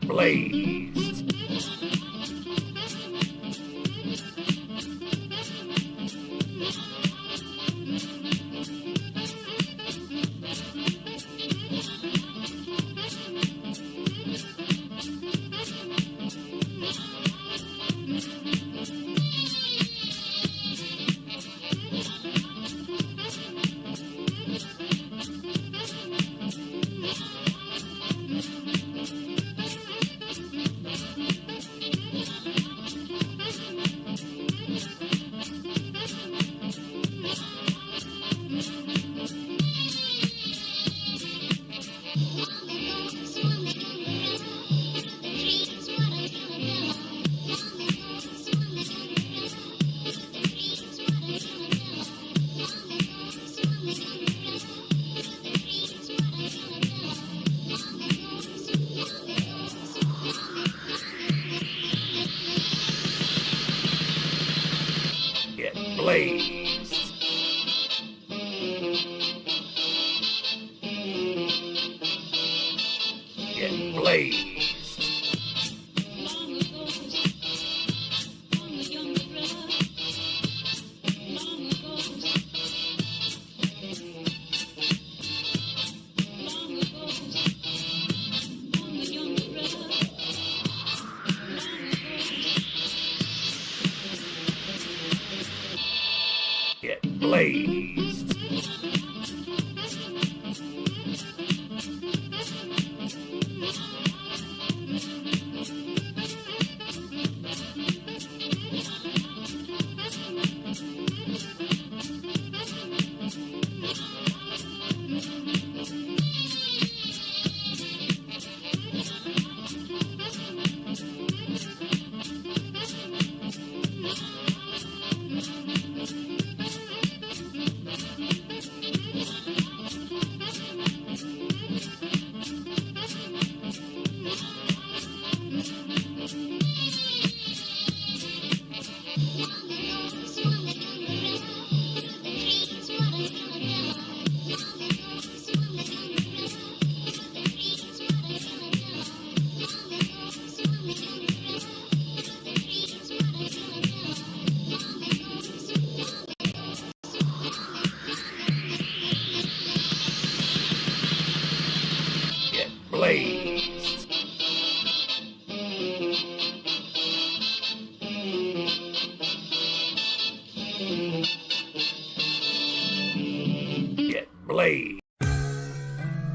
Blaised. Get blazed. Get blazed. Get blazed. Get blazed. Get blazed.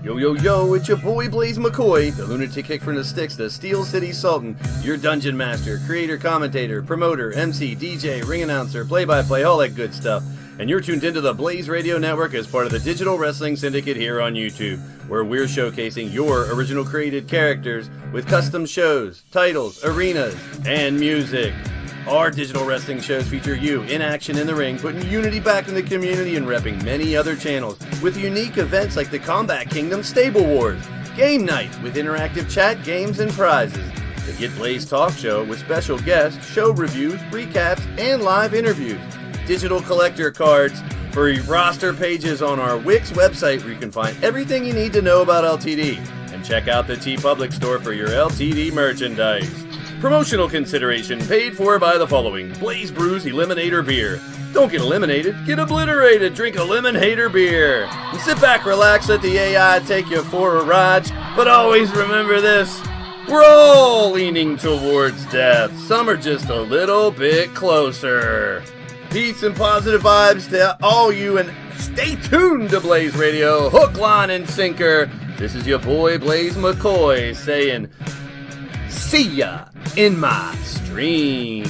Yo, yo, yo, it's your boy Blaze McCoy, the lunatic kick from the sticks, the Steel City Sultan, your dungeon master, creator, commentator, promoter, MC, DJ, ring announcer, play-by-play, all that good stuff. And you're tuned into the Blaze Radio Network as part of the Digital Wrestling Syndicate here on YouTube, where we're showcasing your original created characters with custom shows, titles, arenas, and music. Our digital wrestling shows feature you in action in the ring, putting unity back in the community and repping many other channels with unique events like the Combat Kingdom Stable Wars, Game Night with interactive chat, games, and prizes, the Get Blaze Talk Show with special guests, show reviews, recaps, and live interviews, digital collector cards for roster pages on our Wix website where you can find everything you need to know about LTD, and check out the TeePublic store for your LTD merchandise. Promotional consideration paid for by the following: Blaze Brews Eliminator Beer. Don't get eliminated, get obliterated. Drink Eliminator Beer. And sit back, relax, let the AI take you for a ride. But always remember this: we're all leaning towards death. Some are just a little bit closer. Peace and positive vibes to all you, and stay tuned to Blaze Radio, hook, line, and sinker. This is your boy Blaze McCoy saying, see ya in my stream.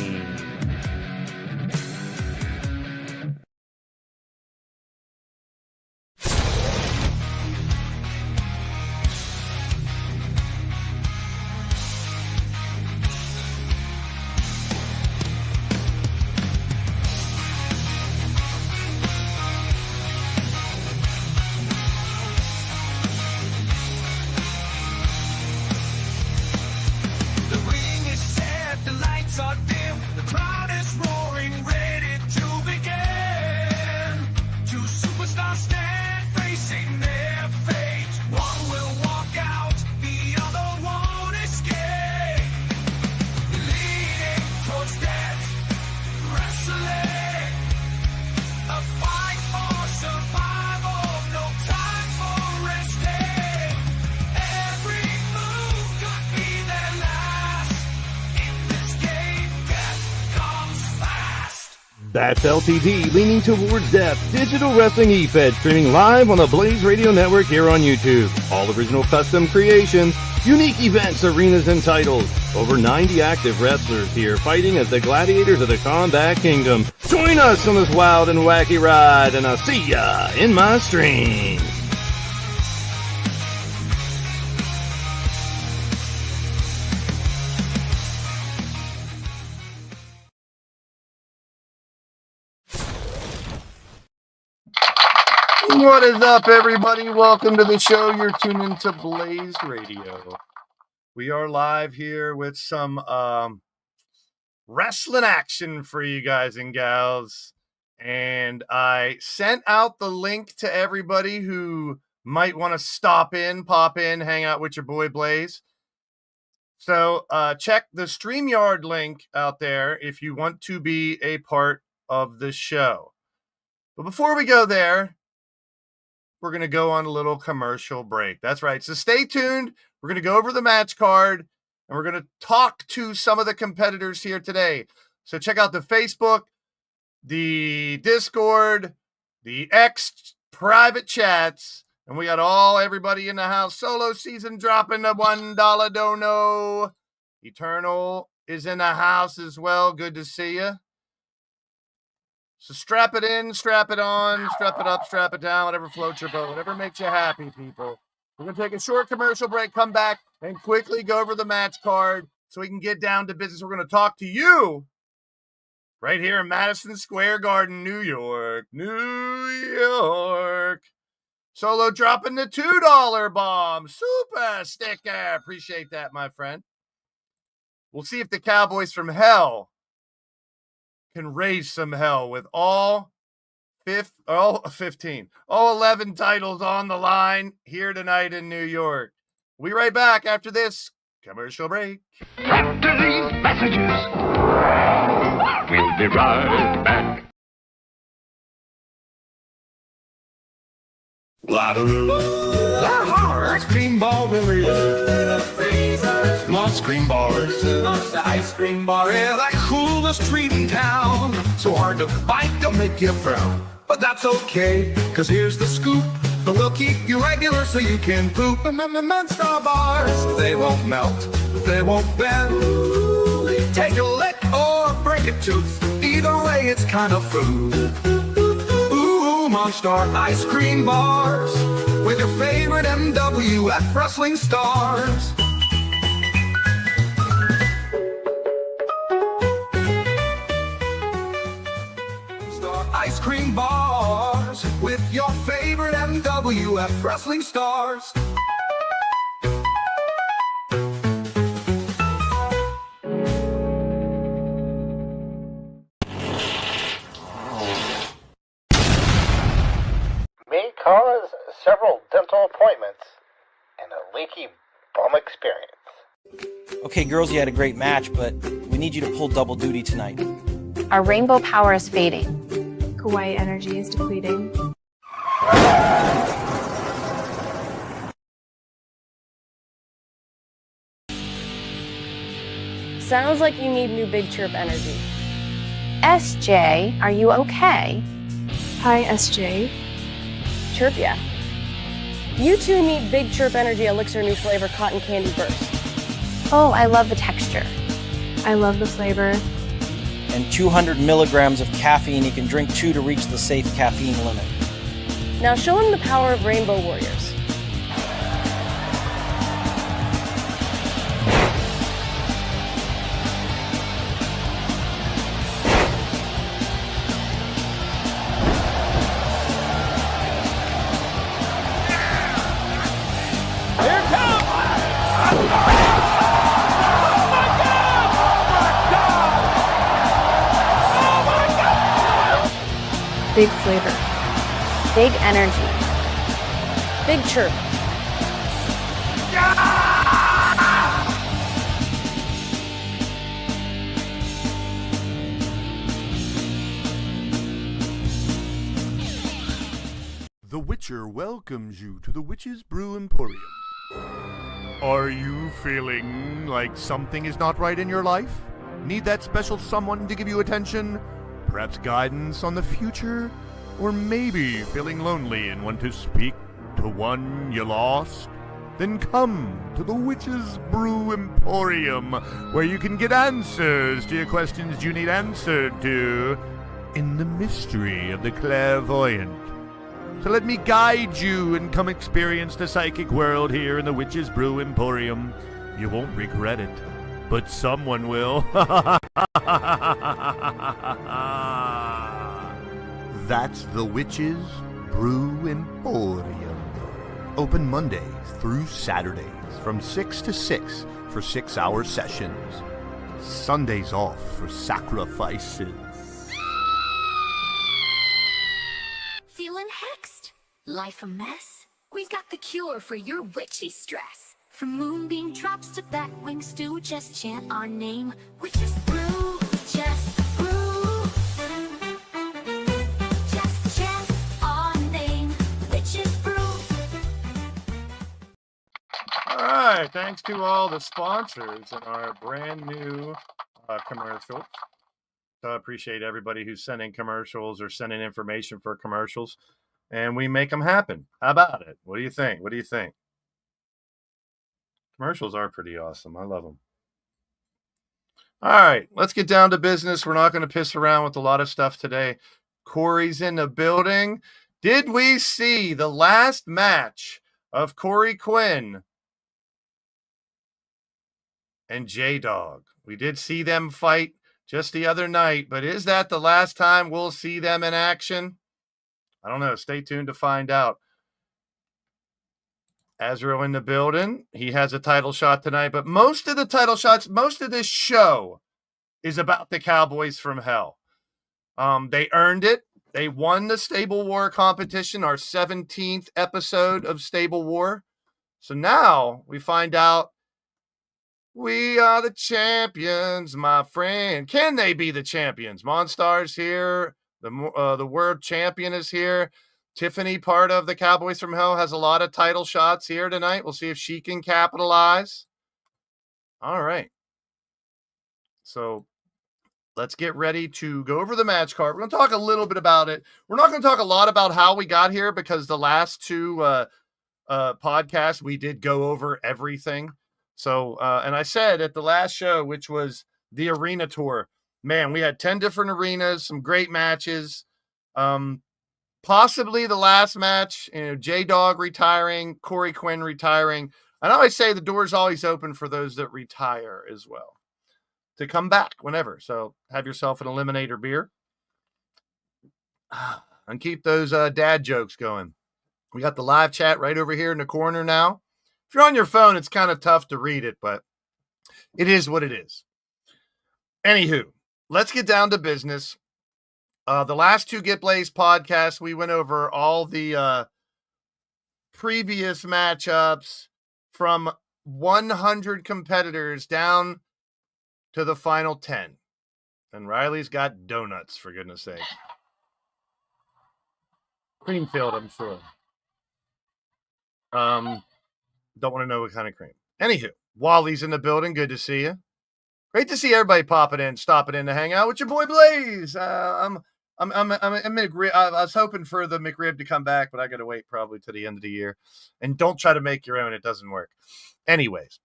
That's LTD, leaning towards death, digital wrestling e-fed, streaming live on the Blaze Radio Network here on YouTube. All original custom creations, unique events, arenas, and titles. Over 90 active wrestlers here fighting as the gladiators of the Combat Kingdom. Join us on this wild and wacky ride, and I'll see ya in my stream. What is up, everybody? Welcome to the show. You're tuned into Blaised Radio. We are live here with some wrestling action for you guys and gals. And I sent out the link to everybody who might want to pop in, hang out with your boy Blaze. So check the StreamYard link out there if you want to be a part of the show. But before we go there, we're going to go on a little commercial break. That's right. So stay tuned. We're going to go over the match card, and we're going to talk to some of the competitors here today. So check out the Facebook, the Discord, the X private chats, and we got everybody in the house. Solo season dropping the $1 dono. Eternal is in the house as well. Good to see you. So strap it in, strap it on, strap it up, strap it down, whatever floats your boat, whatever makes you happy, people. We're going to take a short commercial break, come back, and quickly go over the match card so we can get down to business. We're going to talk to you right here in Madison Square Garden, New York. New York. Solo dropping the $2 bomb. Super sticker. Appreciate that, my friend. We'll see if the Cowboys from Hell can raise some hell with all 11 titles on the line here tonight in New York. We'll be right back after this commercial break. After these messages, we'll be right back. Ice cream ball, really. Lots cream bars. Ice cream bar. Yeah, that coolest treat in town. So hard to bite, they'll make you frown. But that's okay, cause here's the scoop. But we'll keep you regular so you can poop. Monster bars, they won't melt, they won't bend. Take a lick or break a tooth. Either way, it's kind of food. Ooh, Monster ice cream bars with your favorite MWF wrestling stars. Ice cream bars with your favorite MWF wrestling stars. May cause several dental appointments and a leaky bum experience. Okay, girls, you had a great match, but we need you to pull double duty tonight. Our rainbow power is fading. Kawaii energy is depleting. Sounds like you need new Big Chirp energy. SJ, are you okay? Hi, SJ. Chirp ya. You two need Big Chirp Energy Elixir New Flavor Cotton Candy Burst. Oh, I love the texture. I love the flavor. And 200 milligrams of caffeine. You can drink 2 to reach the safe caffeine limit. Now show them the power of Rainbow Warriors. Big flavor. Big energy. Big Chirp. The Witcher welcomes you to the Witch's Brew Emporium. Are you feeling like something is not right in your life? Need that special someone to give you attention? Perhaps guidance on the future? Or maybe feeling lonely and want to speak to one you lost? Then come to the Witch's Brew Emporium, where you can get answers to your questions you need answered to in the mystery of the clairvoyant. So let me guide you and come experience the psychic world here in the Witch's Brew Emporium. You won't regret it, but someone will. That's the Witch's Brew Emporium. Open Mondays through Saturdays from 6 to 6 for 6-hour sessions. Sundays off for sacrifices. Feeling hexed? Life a mess? We've got the cure for your witchy stress. From moonbeam drops to batwing stew, just chant our name. Witch's brew, just brew. Just chant our name. Witch's brew. All right, thanks to all the sponsors in our brand new commercial. So I appreciate everybody who's sending commercials or sending information for commercials, and we make them happen. How about it? What do you think? What do you think? Commercials are pretty awesome. I love them. All right, let's get down to business. We're not going to piss around with a lot of stuff today. Corey's in the building. Did we see the last match of Corey Quinn and J-Dog? We did see them fight just the other night, but is that the last time we'll see them in action? I don't know. Stay tuned to find out. Azrael in the building. He has a title shot tonight, but most of the title shots, most of this show is about the Cowboys from Hell. They earned it. They won the Stable War competition, our 17th episode of Stable War. So now we find out we are the champions, my friend. Can they be the champions? Monstar's here. The world champion is here. Tiffany, part of the Cowboys from Hell, has a lot of title shots here tonight. We'll see if she can capitalize. All right. So let's get ready to go over the match card. We're going to talk a little bit about it. We're not going to talk a lot about how we got here because the last two podcasts, we did go over everything. So, and I said at the last show, which was the arena tour, man, we had 10 different arenas, some great matches. Possibly the last match, J-Dog retiring, Corey Quinn retiring. I always say the door's always open for those that retire as well to come back whenever. So have yourself an Eliminator beer and keep those dad jokes going. We got the live chat right over here in the corner now. If you're on your phone, it's kind of tough to read it, but it is what it is. Anywho, let's get down to business. The last two Get Blaised podcasts, we went over all the previous matchups from 100 competitors down to the final 10. And Riley's got donuts, for goodness sake. Cream-filled, I'm sure. Don't want to know what kind of cream. Anywho, Wally's in the building. Good to see you. Great to see everybody popping in, stopping in to hang out with your boy Blaze. I'm McRib. I was hoping for the McRib to come back, but I got to wait probably to the end of the year. And don't try to make your own; it doesn't work. Anyways,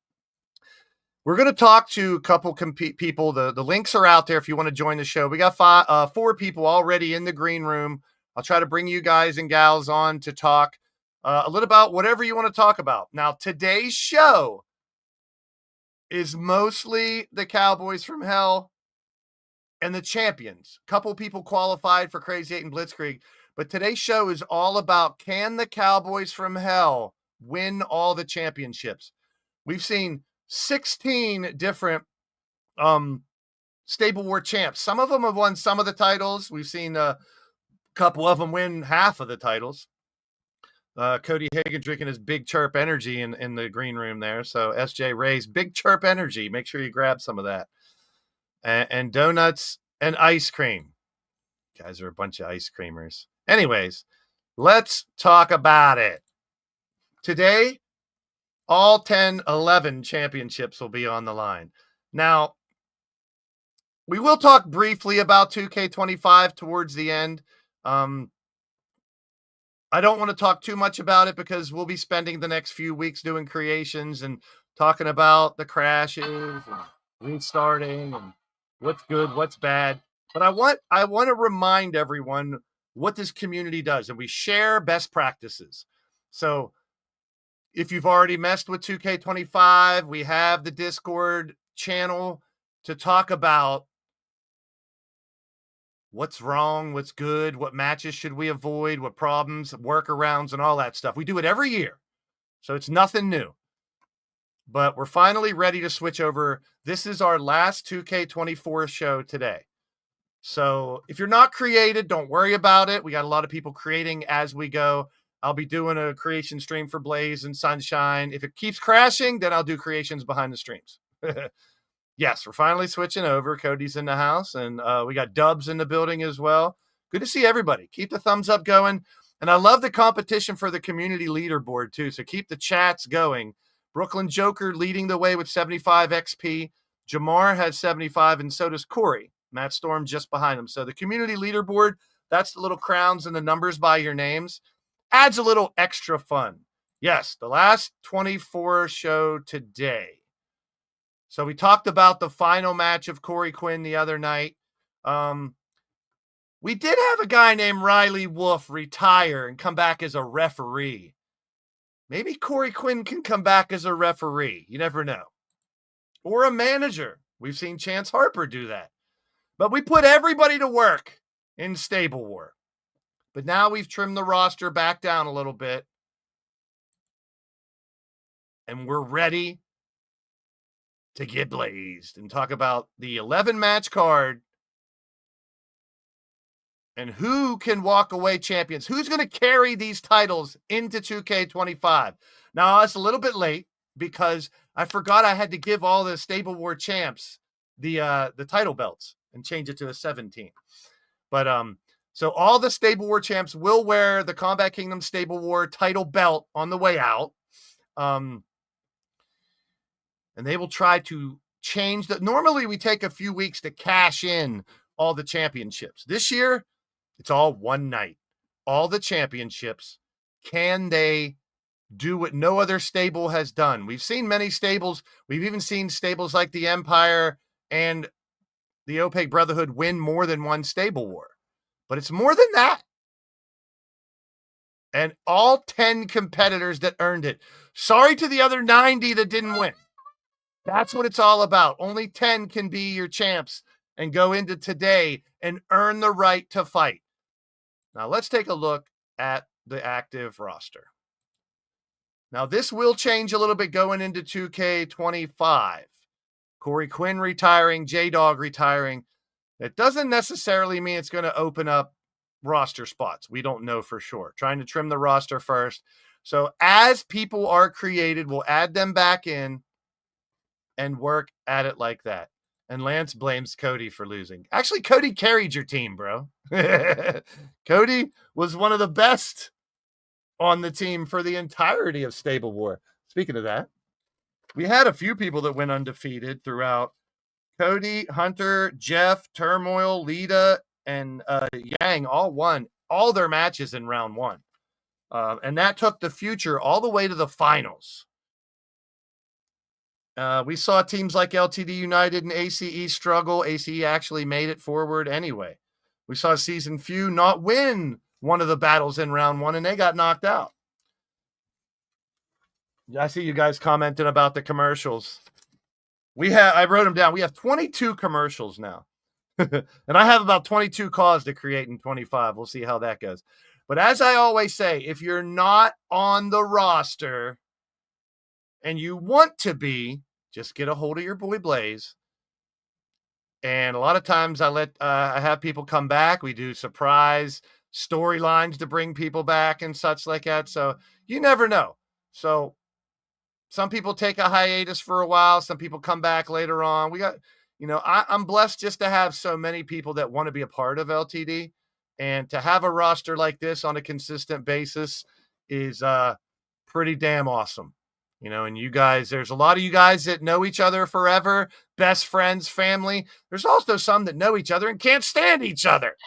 we're going to talk to a couple people. The links are out there if you want to join the show. We got 4 people already in the green room. I'll try to bring you guys and gals on to talk a little about whatever you want to talk about. Now, today's show is mostly the Cowboys from Hell and the champions. A couple people qualified for Crazy 8 and Blitzkrieg, but today's show is all about, can the Cowboys from Hell win all the championships? We've seen 16 different Stable War champs. Some of them have won some of the titles. We've seen a couple of them win half of the titles. Cody Hagan drinking his Big Chirp Energy in the green room there. So SJ Ray's Big Chirp Energy. Make sure you grab some of that. And donuts and ice cream. You guys are a bunch of ice creamers. Anyways, let's talk about it. Today, all 10, 11 championships will be on the line. Now, We will talk briefly about 2K25 towards the end. I don't want to talk too much about it because we'll be spending the next few weeks doing creations and talking about the crashes and restarting and what's good, what's bad. But I want to remind everyone what this community does, and we share best practices. So if you've already messed with 2K25, we have the Discord channel to talk about what's wrong, what's good, what matches should we avoid, what problems, workarounds, and all that stuff. We do it every year, so it's nothing new. But we're finally ready to switch over. This is our last 2K24 show today. So if you're not created, don't worry about it. We got a lot of people creating as we go. I'll be doing a creation stream for Blaze and Sunshine. If it keeps crashing, then I'll do creations behind the streams. Yes, we're finally switching over. Cody's in the house, and we got Dubs in the building as well. Good to see everybody. Keep the thumbs up going. And I love the competition for the community leaderboard, too. So keep the chats going. Brooklyn Joker leading the way with 75 XP. Jamar has 75, and so does Corey. Matt Storm just behind him. So the community leaderboard, that's the little crowns and the numbers by your names. Adds a little extra fun. Yes, the last 24 show today. So we talked about the final match of Corey Quinn the other night. We did have a guy named Riley Wolf retire and come back as a referee. Maybe Corey Quinn can come back as a referee. You never know. Or a manager. We've seen Chance Harper do that. But we put everybody to work in Stable War. But now we've trimmed the roster back down a little bit. And we're ready to get blazed and talk about the 11-match card and who can walk away champions. Who's going to carry these titles into 2K25? Now, it's a little bit late because I forgot I had to give all the Stable War champs the title belts and change it to a 17. But so all the Stable War champs will wear the Combat Kingdom Stable War title belt on the way out. And they will try to change that. Normally, we take a few weeks to cash in all the championships. This year, it's all one night. All the championships. Can they do what no other stable has done? We've seen many stables. We've even seen stables like the Empire and the Opaque Brotherhood win more than one Stable War. But it's more than that. And all 10 competitors that earned it. Sorry to the other 90 that didn't win. That's what it's all about. Only 10 can be your champs and go into today and earn the right to fight. Now, let's take a look at the active roster. Now, this will change a little bit going into 2K25. Corey Quinn retiring, J-Dog retiring. It doesn't necessarily mean it's going to open up roster spots. We don't know for sure. Trying to trim the roster first. So as people are created, we'll add them back in and work at it like that. And Lance blames Cody for losing. Actually, Cody carried your team, bro. Cody was one of the best on the team for the entirety of Stable War. Speaking of that, we had a few people that went undefeated throughout. Cody, Hunter, Jeff, Turmoil, Lita, and Yang all won all their matches in round one. And that took the future all the way to the finals. We saw teams like LTD United and ACE struggle. ACE actually made it forward anyway. We saw Season Few not win one of the battles in round one, and they got knocked out. I see you guys commenting about the commercials. I wrote them down. We have 22 commercials now. And I have about 22 calls to create in 25. We'll see how that goes. But as I always say, if you're not on the roster and you want to be, just get a hold of your boy Blaze. And a lot of times I have people come back. We do surprise storylines to bring people back and such like that. So you never know. So some people take a hiatus for a while. Some people come back later on. I'm blessed just to have so many people that want to be a part of LTD, and to have a roster like this on a consistent basis is pretty damn awesome. You know, and you guys, there's a lot of you guys that know each other forever, best friends, family. There's also some that know each other and can't stand each other.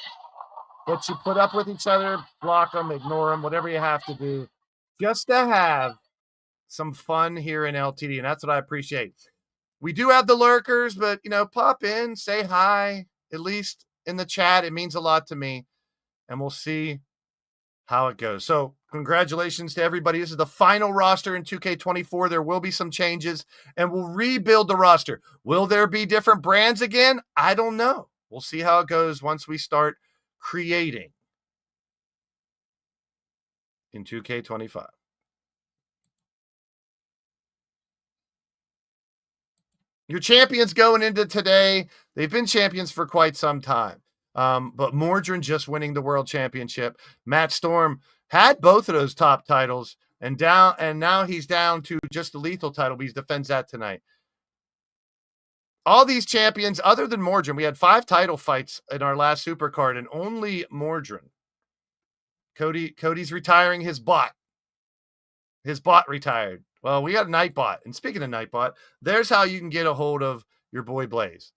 But you put up with each other, block them, ignore them, whatever you have to do, just to have some fun here in LTD. And that's what I appreciate. We do have the lurkers, but, you know, pop in, say hi, at least in the chat. It means a lot to me. And we'll see how it goes. So congratulations to everybody. This is the final roster in 2K24. There will be some changes, and we'll rebuild the roster. Will there be different brands again? I don't know. We'll see how it goes once we start creating in 2K25. Your champions going into today, they've been champions for quite some time. But Mordrin just winning the world championship. Matt Storm had both of those top titles, and now he's down to just the lethal title, but he defends that tonight. All these champions, other than Mordrin, we had 5 title fights in our last super card, and only Mordrin. Cody's retiring his bot. His bot retired. Well, we got a Nightbot. And speaking of Nightbot, there's how you can get a hold of your boy Blaze.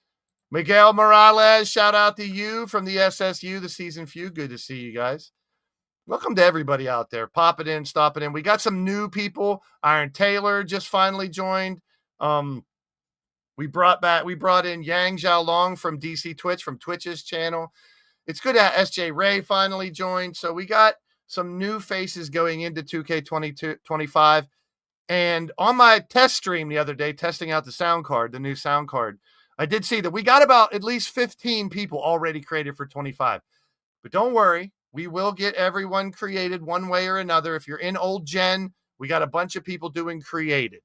Miguel Morales, shout out to you from the SSU, the season few. Good to see you guys. Welcome to everybody out there. Pop it in, stop it in. We got some new people. Iron Taylor just finally joined. We brought in Yang Xiaolong from DC Twitch, from Twitch's channel. It's good to have SJ Ray finally joined. So we got some new faces going into 2K25. And on my test stream the other day, testing out the new sound card, I did see that we got about at least 15 people already created for 25. But don't worry, we will get everyone created one way or another. If you're in old gen, we got a bunch of people doing created.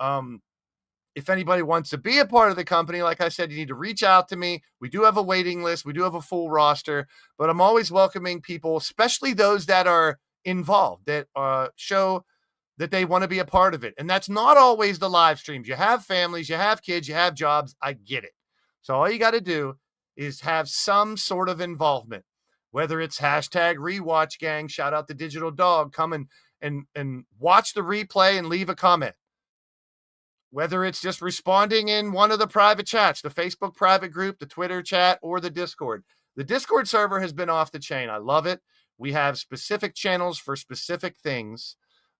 If anybody wants to be a part of the company, like I said, you need to reach out to me. We do have a waiting list. We do have a full roster, but I'm always welcoming people, especially those that are involved, that show that they want to be a part of it. And that's not always the live streams. You have families, you have kids, you have jobs. I get it. So all you got to do is have some sort of involvement, whether it's hashtag rewatch gang, shout out to Digital Dog, come and watch the replay and leave a comment. Whether it's just responding in one of the private chats, the Facebook private group, the Twitter chat, or the Discord. The Discord server has been off the chain. I love it. We have specific channels for specific things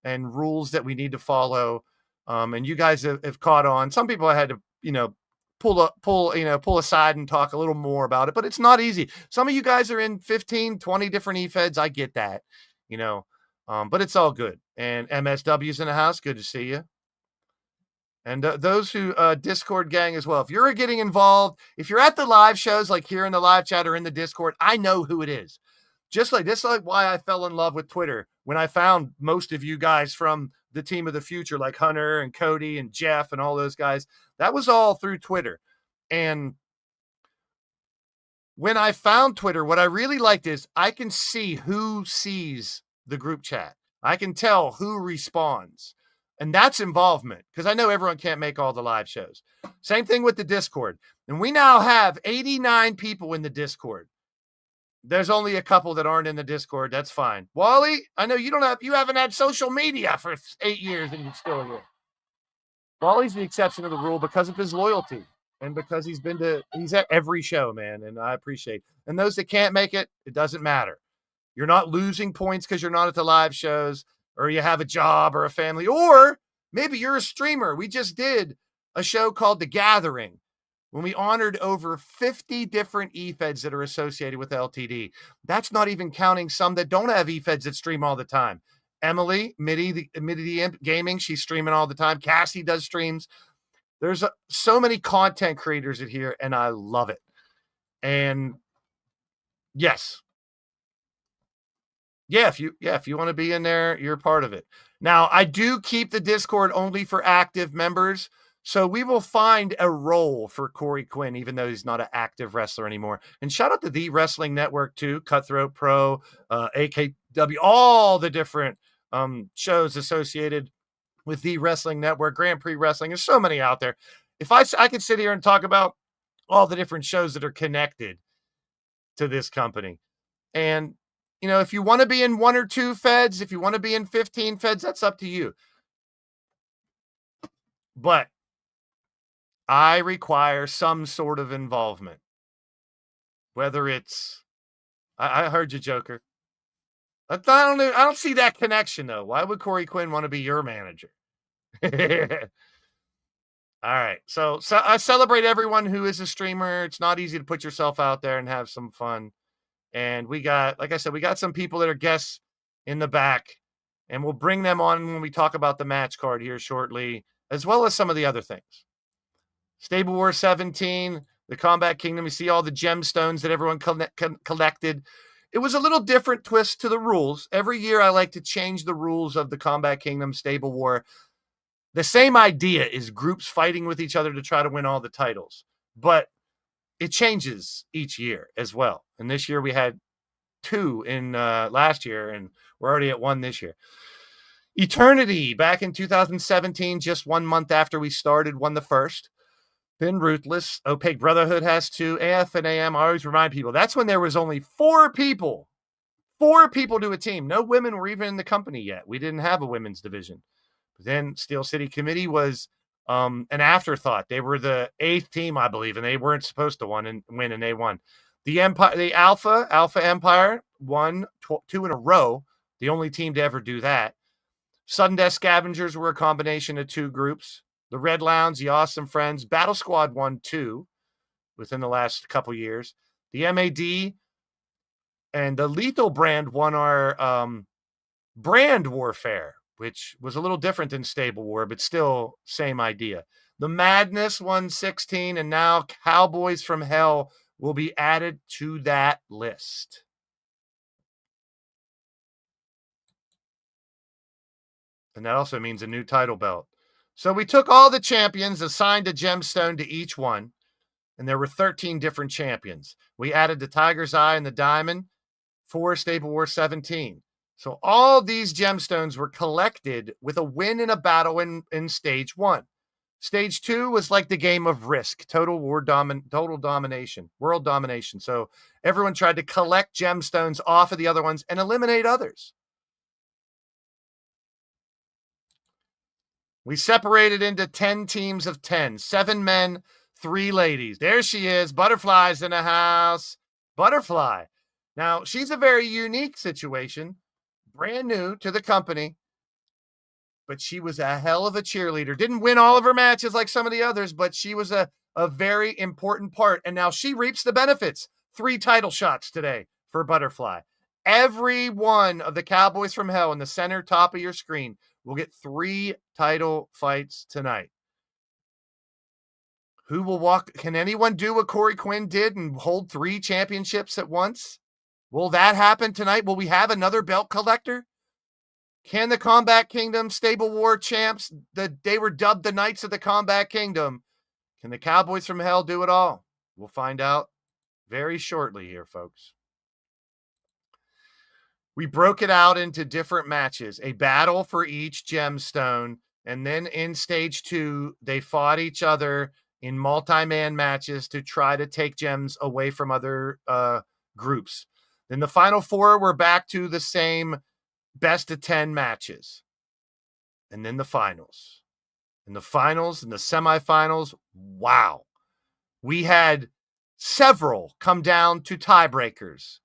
and rules that we need to follow. And you guys have caught on. Some people I had to, pull aside and talk a little more about it, but it's not easy. Some of you guys are in 15, 20 different eFeds. I get that, but it's all good. And MSW's in the house. Good to see you. And those who Discord gang as well. If you're getting involved, if you're at the live shows, like here in the live chat or in the Discord, I know who it is. Just like this, like why I fell in love with Twitter when I found most of you guys from the team of the future, like Hunter and Cody and Jeff and all those guys. That was all through Twitter. And when I found Twitter, what I really liked is I can see who sees the group chat. I can tell who responds. And that's involvement, because I know everyone can't make all the live shows. Same thing with the Discord. And we now have 89 people in the Discord. There's only a couple that aren't in the Discord. That's fine. Wally, I know you haven't had social media for 8 years and you're still here. Wally's the exception of the rule because of his loyalty and because he's at every show, man. And I appreciate it. And those that can't make it, it doesn't matter. You're not losing points because you're not at the live shows, or you have a job or a family, or maybe you're a streamer. We just did a show called The Gathering when we honored over 50 different eFeds that are associated with LTD. That's not even counting some that don't have eFeds that stream all the time. Emily, Mitty Imp Gaming, she's streaming all the time. Cassie does streams. There's so many content creators in here, and I love it. And yes. Yeah, if you want to be in there, you're part of it. Now, I do keep the Discord only for active members, so we will find a role for Corey Quinn, even though he's not an active wrestler anymore. And shout out to The Wrestling Network, too, Cutthroat Pro, AKW, all the different shows associated with The Wrestling Network, Grand Prix Wrestling. There's so many out there. If I could sit here and talk about all the different shows that are connected to this company. And if you want to be in 1 or 2 feds, if you want to be in 15 feds, that's up to you. But I require some sort of involvement. Whether it's, I heard you, Joker. I don't see that connection, though. Why would Corey Quinn want to be your manager? All right. So I celebrate everyone who is a streamer. It's not easy to put yourself out there and have some fun. And we got, like I said, we got some people that are guests in the back, and we'll bring them on when we talk about the match card here shortly, as well as some of the other things. Stable War 17, the Combat Kingdom. You see all the gemstones that everyone collected. It was a little different twist to the rules. Every year I like to change the rules of the Combat Kingdom Stable War. The same idea is groups fighting with each other to try to win all the titles, but it changes each year as well. And this year we had 2 in last year, and we're already at 1 this year. Eternity, back in 2017, just 1 month after we started, won the first. Then Ruthless, Opaque Brotherhood has 2, AF and AM. I always remind people, that's when there was only 4 people. 4 people to a team. No women were even in the company yet. We didn't have a women's division. But then Steel City Committee was an afterthought. They were the 8th team, I believe, and they weren't supposed to win, and they won. The Empire, the Alpha Empire won 2 in a row. The only team to ever do that. Sudden Death Scavengers were a combination of 2 groups. The Red Lounge, the Awesome Friends, Battle Squad won 2 within the last couple years. The MAD and the Lethal brand won our brand warfare, which was a little different than Stable War, but still same idea. The Madness won 16, and now Cowboys from Hell will be added to that list. And that also means a new title belt. So we took all the champions, assigned a gemstone to each one, and there were 13 different champions. We added the Tiger's Eye and the Diamond for Stable War 17. So all these gemstones were collected with a win in a battle in Stage 1. Stage 2 was like the game of Risk, total domination, world domination. So everyone tried to collect gemstones off of the other ones and eliminate others. We separated into 10 teams of 10, 7 men, 3 ladies. There she is. Butterfly's in the house. Butterfly. Now, she's a very unique situation, brand new to the company, but she was a hell of a cheerleader. Didn't win all of her matches like some of the others, but she was a very important part. And now she reaps the benefits. 3 title shots today for Butterfly. Every one of the Cowboys from Hell in the center top of your screen will get 3 title fights tonight. Who will walk? Can anyone do what Corey Quinn did and hold 3 championships at once? Will that happen tonight? Will we have another belt collector? Can the Combat Kingdom Stable War champs, they were dubbed the Knights of the Combat Kingdom, can the Cowboys from Hell do it all? We'll find out very shortly here, folks. We broke it out into different matches, a battle for each gemstone, and then in Stage 2, they fought each other in multi-man matches to try to take gems away from other groups. Then the final 4 were back to the same best of 10 matches. And then the finals. And the finals and the semifinals, wow. We had several come down to tiebreakers.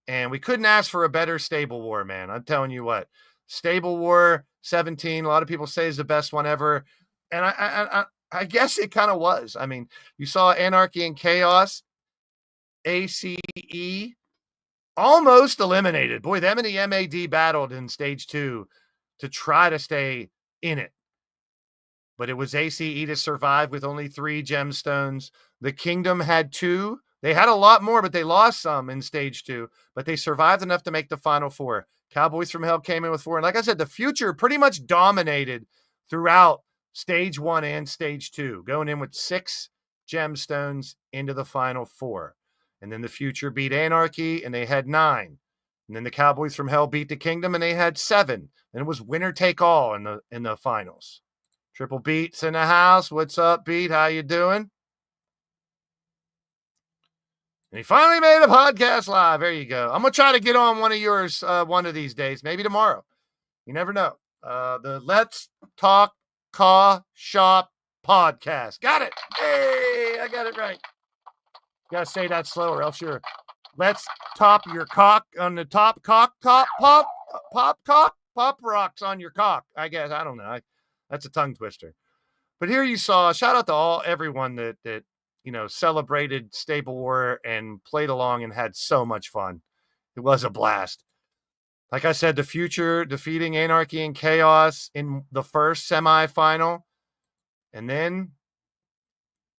And we couldn't ask for a better Stable War, man. I'm telling you what. Stable War 17, a lot of people say is the best one ever. And I guess it kind of was. I mean, you saw Anarchy and Chaos, ACE, almost eliminated. Boy, them and the MAD battled in Stage 2 to try to stay in it. But it was ACE to survive with only 3 gemstones. The Kingdom had 2. They had a lot more, but they lost some in Stage 2. But they survived enough to make the final 4. Cowboys from Hell came in with 4. And like I said, the Future pretty much dominated throughout Stage 1 and Stage 2, going in with 6 gemstones into the final 4. And then the Future beat Anarchy, and they had 9. And then the Cowboys from Hell beat the Kingdom, and they had 7. And it was winner take all in the finals. Triple Beat's in the house. What's up, Beat? How you doing? And he finally made a podcast live. There you go. I'm going to try to get on one of yours one of these days, maybe tomorrow. You never know. The Let's Talk Car Shop podcast. Got it. Hey, I got it right. Gotta say that slower, else you're. Let's top your cock on the top cock, pop rocks on your cock. I guess, I don't know. That's a tongue twister. But here you saw, shout out to everyone that celebrated Stable War and played along and had so much fun. It was a blast. Like I said, the future defeating Anarchy and Chaos in the first semifinal. And then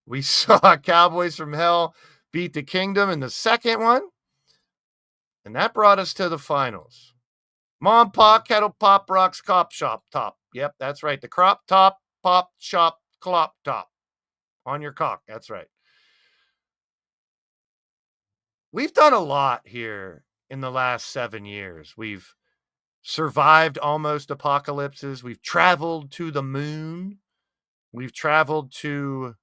we saw Cowboys from Hell beat the Kingdom in the second one. And that brought us to the finals. Mom, Pa, Kettle, Pop, Rocks, Cop, Shop, Top. Yep, that's right. The crop top, pop, shop, clop, top. On your cock. That's right. We've done a lot here in the last 7 years. We've survived almost apocalypses. We've traveled to the moon. We've traveled to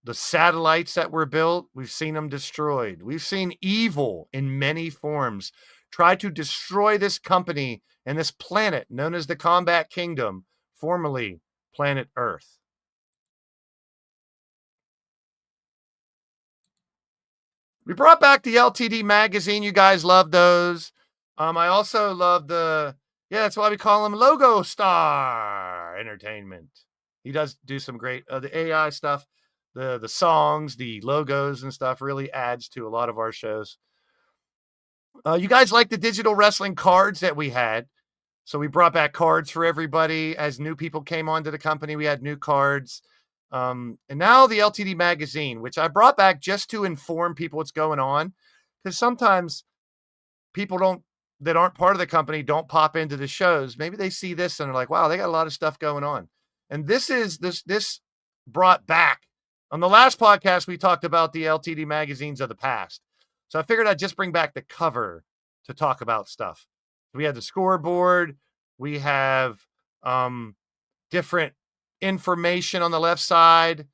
the satellites that were built. We've seen them destroyed. We've seen evil in many forms try to destroy this company and this planet known as the Combat Kingdom, formerly Planet Earth. We brought back the LTD magazine. You guys love those. I also love that's why we call him Logo Star Entertainment. He does do some great, the AI stuff, the songs, the logos and stuff really adds to a lot of our shows. You guys like the digital wrestling cards that we had. So we brought back cards for everybody. As new people came onto the company, we had new cards. And now the LTD magazine, which I brought back just to inform people what's going on. Because sometimes people that aren't part of the company don't pop into the shows. Maybe they see this and they're like, wow, they got a lot of stuff going on. And this brought back. On the last podcast, we talked about the LTD magazines of the past. So I figured I'd just bring back the cover to talk about stuff. We had the scoreboard. We have different information on the left side.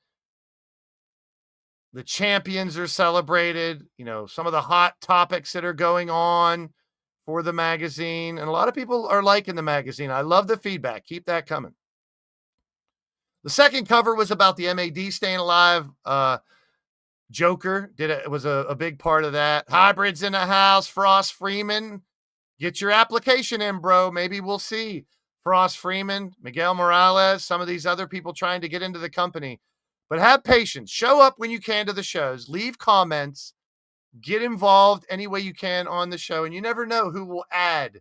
The champions are celebrated. Some of the hot topics that are going on for the magazine. And a lot of people are liking the magazine. I love the feedback. Keep that coming. The second cover was about the MAD staying alive. Joker was a big part of that. Hybrids in the house. Frost Freeman. Get your application in, bro. Maybe we'll see Frost Freeman, Miguel Morales, some of these other people trying to get into the company. But have patience. Show up when you can to the shows. Leave comments. Get involved any way you can on the show. And you never know who will add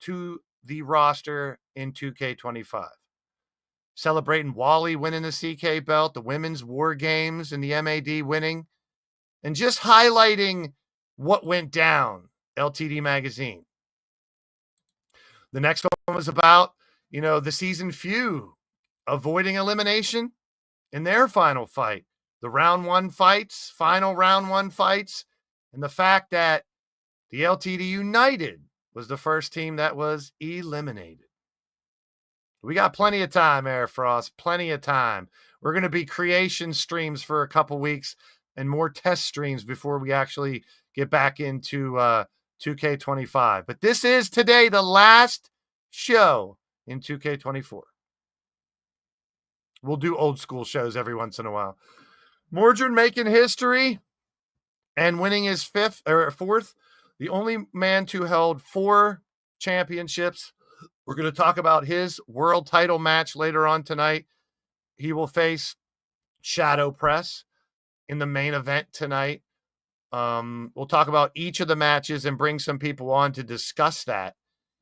to the roster in 2K25. Celebrating Wally winning the CK belt, the women's war games and the MAD winning, and just highlighting what went down, LTD magazine. The next one was about, the season few avoiding elimination in their final fight, the final round one fights, and the fact that the LTD United was the first team that was eliminated. We got plenty of time, Air Frost, plenty of time. We're going to be creation streams for a couple weeks and more test streams before we actually get back into 2K25. But this is today the last show in 2K24. We'll do old school shows every once in a while. Mordred making history and winning his fourth. The only man to hold 4 championships. We're going to talk about his world title match later on tonight. He will face Shadow Press in the main event tonight. We'll talk about each of the matches and bring some people on to discuss that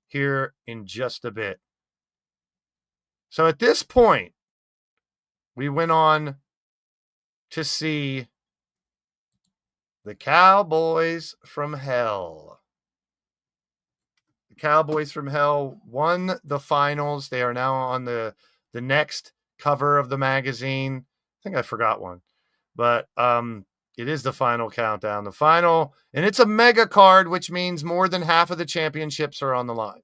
here in just a bit. So at this point, we went on to see the Cowboys from Hell. The Cowboys from Hell won the finals. They are now on the next cover of the magazine. I think I forgot one. But it is the final countdown. The final, and it's a mega card, which means more than half of the championships are on the line.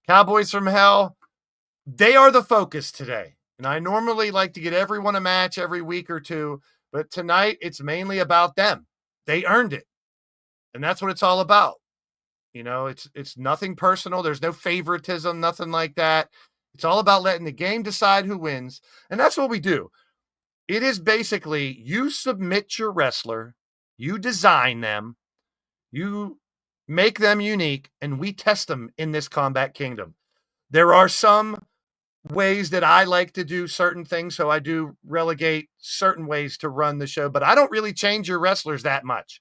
Cowboys from Hell, they are the focus today. And I normally like to get everyone a match every week or two, but tonight it's mainly about them. They earned it. And that's what it's all about. It's nothing personal. There's no favoritism, nothing like that. It's all about letting the game decide who wins. And that's what we do. It is basically you submit your wrestler, you design them, you make them unique, and we test them in this Combat Kingdom. There are some ways that I like to do certain things, so I do relegate certain ways to run the show, but I don't really change your wrestlers that much.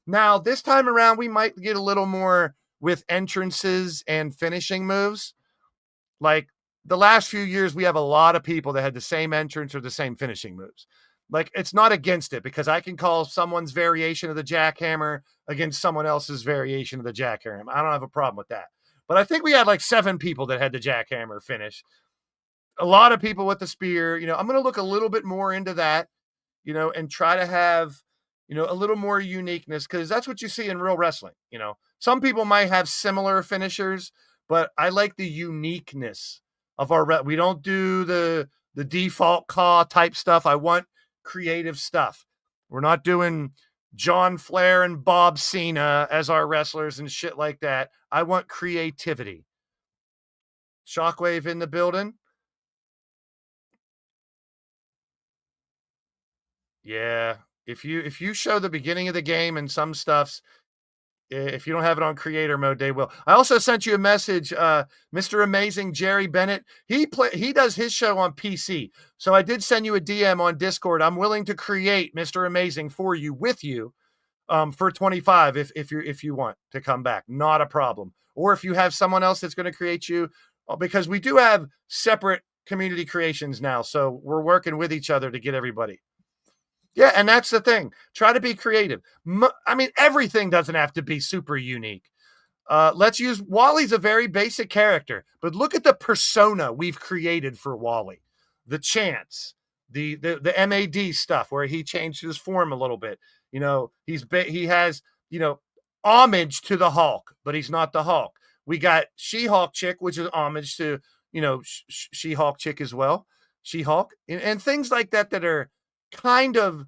Now, this time around, we might get a little more with entrances and finishing moves. Like the last few years, we have a lot of people that had the same entrance or the same finishing moves. Like, it's not against it because I can call someone's variation of the jackhammer against someone else's variation of the jackhammer. I don't have a problem with that. But I think we had like 7 people that had the jackhammer finish. A lot of people with the spear. You know, I'm going to look a little bit more into that, you know, and try to have, you know, a little more uniqueness, because that's what you see in real wrestling. You know, some people might have similar finishers, but I like the uniqueness of our we don't do the default caw type stuff. I want creative stuff. We're not doing John Flair and Bob Cena as our wrestlers and shit like that. I want creativity. Shockwave in the building. Yeah. If you show the beginning of the game and some stuffs, if you don't have it on creator mode, they will. I also sent you a message, Mr. Amazing Jerry Bennett. He does his show on PC. So I did send you a DM on Discord. I'm willing to create Mr. Amazing for you with you for 25 if you want to come back. Not a problem. Or if you have someone else that's going to create you, because we do have separate community creations now. So we're working with each other to get everybody. Yeah, and that's the thing. Try to be creative. I mean, everything doesn't have to be super unique. Let's use Wally's a very basic character, but look at the persona we've created for Wally. The chants, the MAD stuff where he changed his form a little bit. You know, he has, you know, homage to the Hulk, but he's not the Hulk. We got She-Hulk Chick, which is homage to, you know, She-Hulk Chick as well. She-Hulk and things like that that are kind of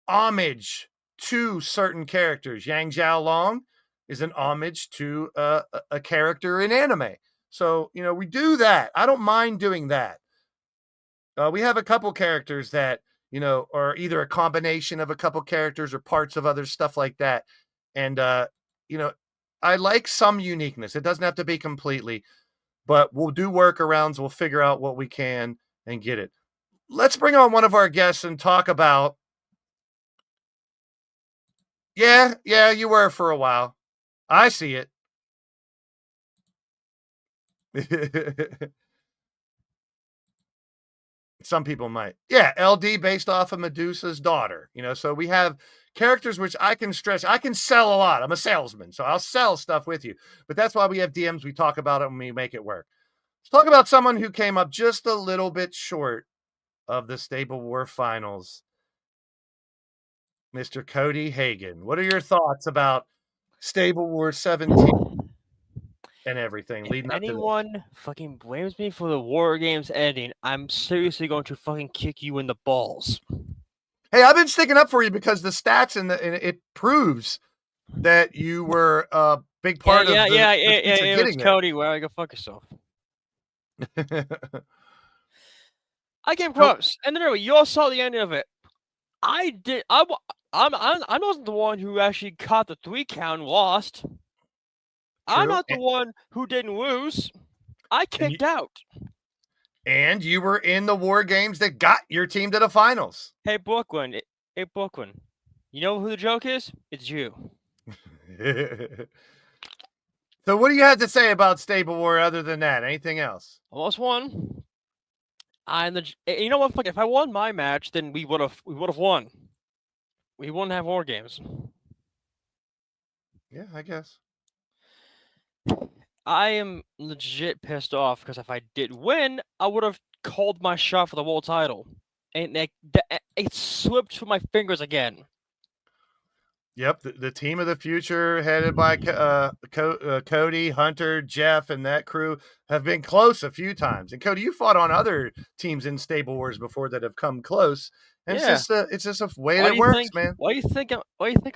homage to certain characters. Yang Jiao Long is an homage to a character in anime. So, you know, we do that. I don't mind doing that. We have a couple characters that, you know, are either a combination of a couple characters or parts of other stuff like that. And, you know, I like some uniqueness. It doesn't have to be completely, but we'll do workarounds. We'll figure out what we can and get it. Let's bring on one of our guests and talk about. Yeah, you were for a while. I see it. Some people might. Yeah, LD based off of Medusa's daughter. You know, so we have characters which I can stretch. I can sell a lot. I'm a salesman, so I'll sell stuff with you. But that's why we have DMs. We talk about it and we make it work. Let's talk about someone who came up just a little bit short of the Stable War Finals, Mr. Cody Hagan. What are your thoughts about Stable War 17 and everything leading up to this? Anyone fucking blames me for the War Games ending, I'm seriously going to fucking kick you in the balls. Hey, I've been sticking up for you because the stats and it proves that you were a big part of the it was Cody. Well, I go fuck yourself. I came close, and then anyway, you all saw the ending of it. I wasn't the one who actually caught the 3 count and lost. True. I'm not the one who didn't lose. I kicked out. And you were in the War Games that got your team to the finals. Hey, Brooklyn. You know who the joke is? It's you. So what do you have to say about Stable War other than that? Anything else? Almost won. You know what? Fuck, if I won my match, then we would have won. We wouldn't have War Games. Yeah, I guess. I am legit pissed off because if I did win, I would have called my shot for the world title, and it slipped through my fingers again. Yep, the team of the future, headed by Cody, Hunter, Jeff, and that crew, have been close a few times. And Cody, you fought on other teams in Stable Wars before that have come close. And yeah. It's just a way that works, man. Why do you think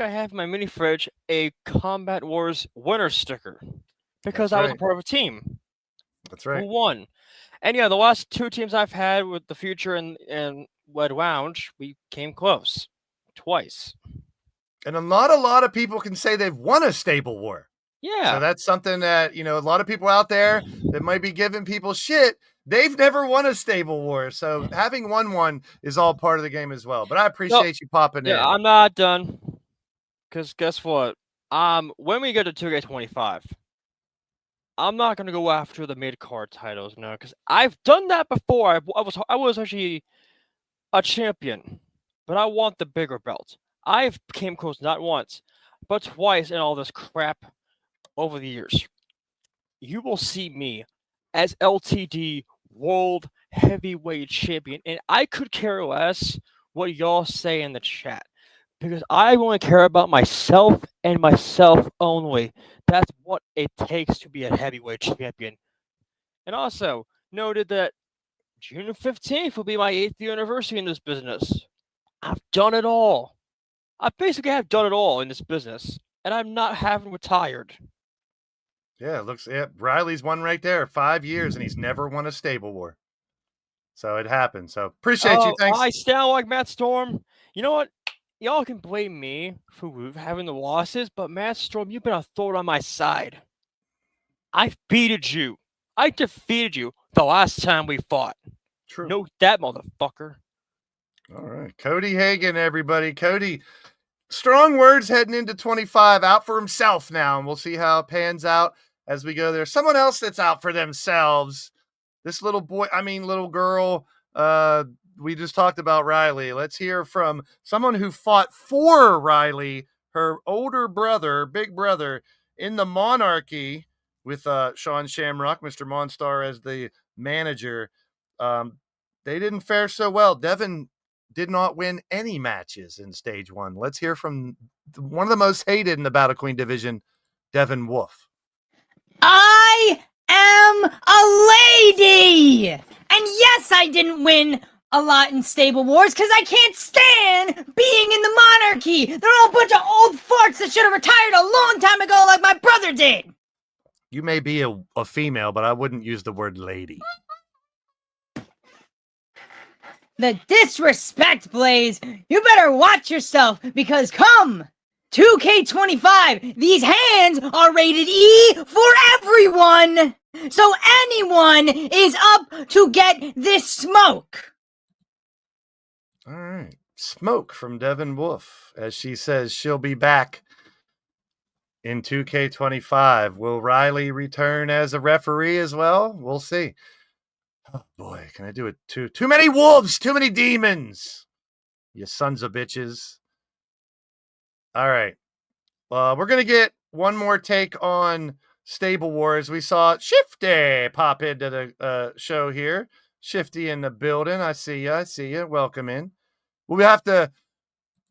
I have in my mini fridge a Combat Wars winner sticker? Because I was a part of a team. That's right. Who won? And yeah, the last two teams I've had with the Future and Red Lounge, we came close twice. And not a lot of people can say they've won a stable war. Yeah. So that's something that, a lot of people out there that might be giving people shit. They've never won a stable war. So having won one is all part of the game as well. But I appreciate you popping in. Yeah, I'm not done. Because guess what? When we get to 2K25, I'm not gonna go after the mid-card titles now, because I've done that before. I was actually a champion, but I want the bigger belt. I've came close not once, but twice in all this crap over the years. You will see me as LTD World Heavyweight Champion, and I could care less what y'all say in the chat, because I only care about myself and myself only. That's what it takes to be a heavyweight champion. And also noted that June 15th will be my 8th anniversary in this business. I've done it all. I basically have done it all in this business, and I'm not having retired. Yeah, Riley's won right there. 5 years, and he's never won a stable war. So it happened. So appreciate you. Thanks. I sound like Matt Storm. You know what? Y'all can blame me for having the losses, but Matt Storm, you've been a thorn on my side. I defeated you. I defeated you the last time we fought. True. Note that, motherfucker. All right. Cody Hagan, everybody. Cody, strong words heading into 25, out for himself now, and we'll see how it pans out as we go there. Someone else that's out for themselves. This little girl, we just talked about Riley. Let's hear from someone who fought for Riley, her older brother, big brother, in the Monarchy with Sean Shamrock, Mr. Monstar as the manager. They didn't fare so well. Devin did not win any matches in stage one. Let's hear from one of the most hated in the Battle Queen division, Devin Wolf. I am a lady! And yes, I didn't win a lot in Stable Wars because I can't stand being in the Monarchy. They're all a bunch of old farts that should have retired a long time ago like my brother did. You may be a female, but I wouldn't use the word lady. The disrespect, Blaze. You better watch yourself because come 2K25, these hands are rated E for everyone. So anyone is up to get this smoke. All right. Smoke from Devin Wolf as she says she'll be back in 2K25. Will Riley return as a referee as well? We'll see. Oh boy, can I do it too? Too many wolves, too many demons. You sons of bitches. All right. We're going to get one more take on Stable Wars. We saw Shifty pop into the show here. Shifty in the building. I see you. Welcome in. We have to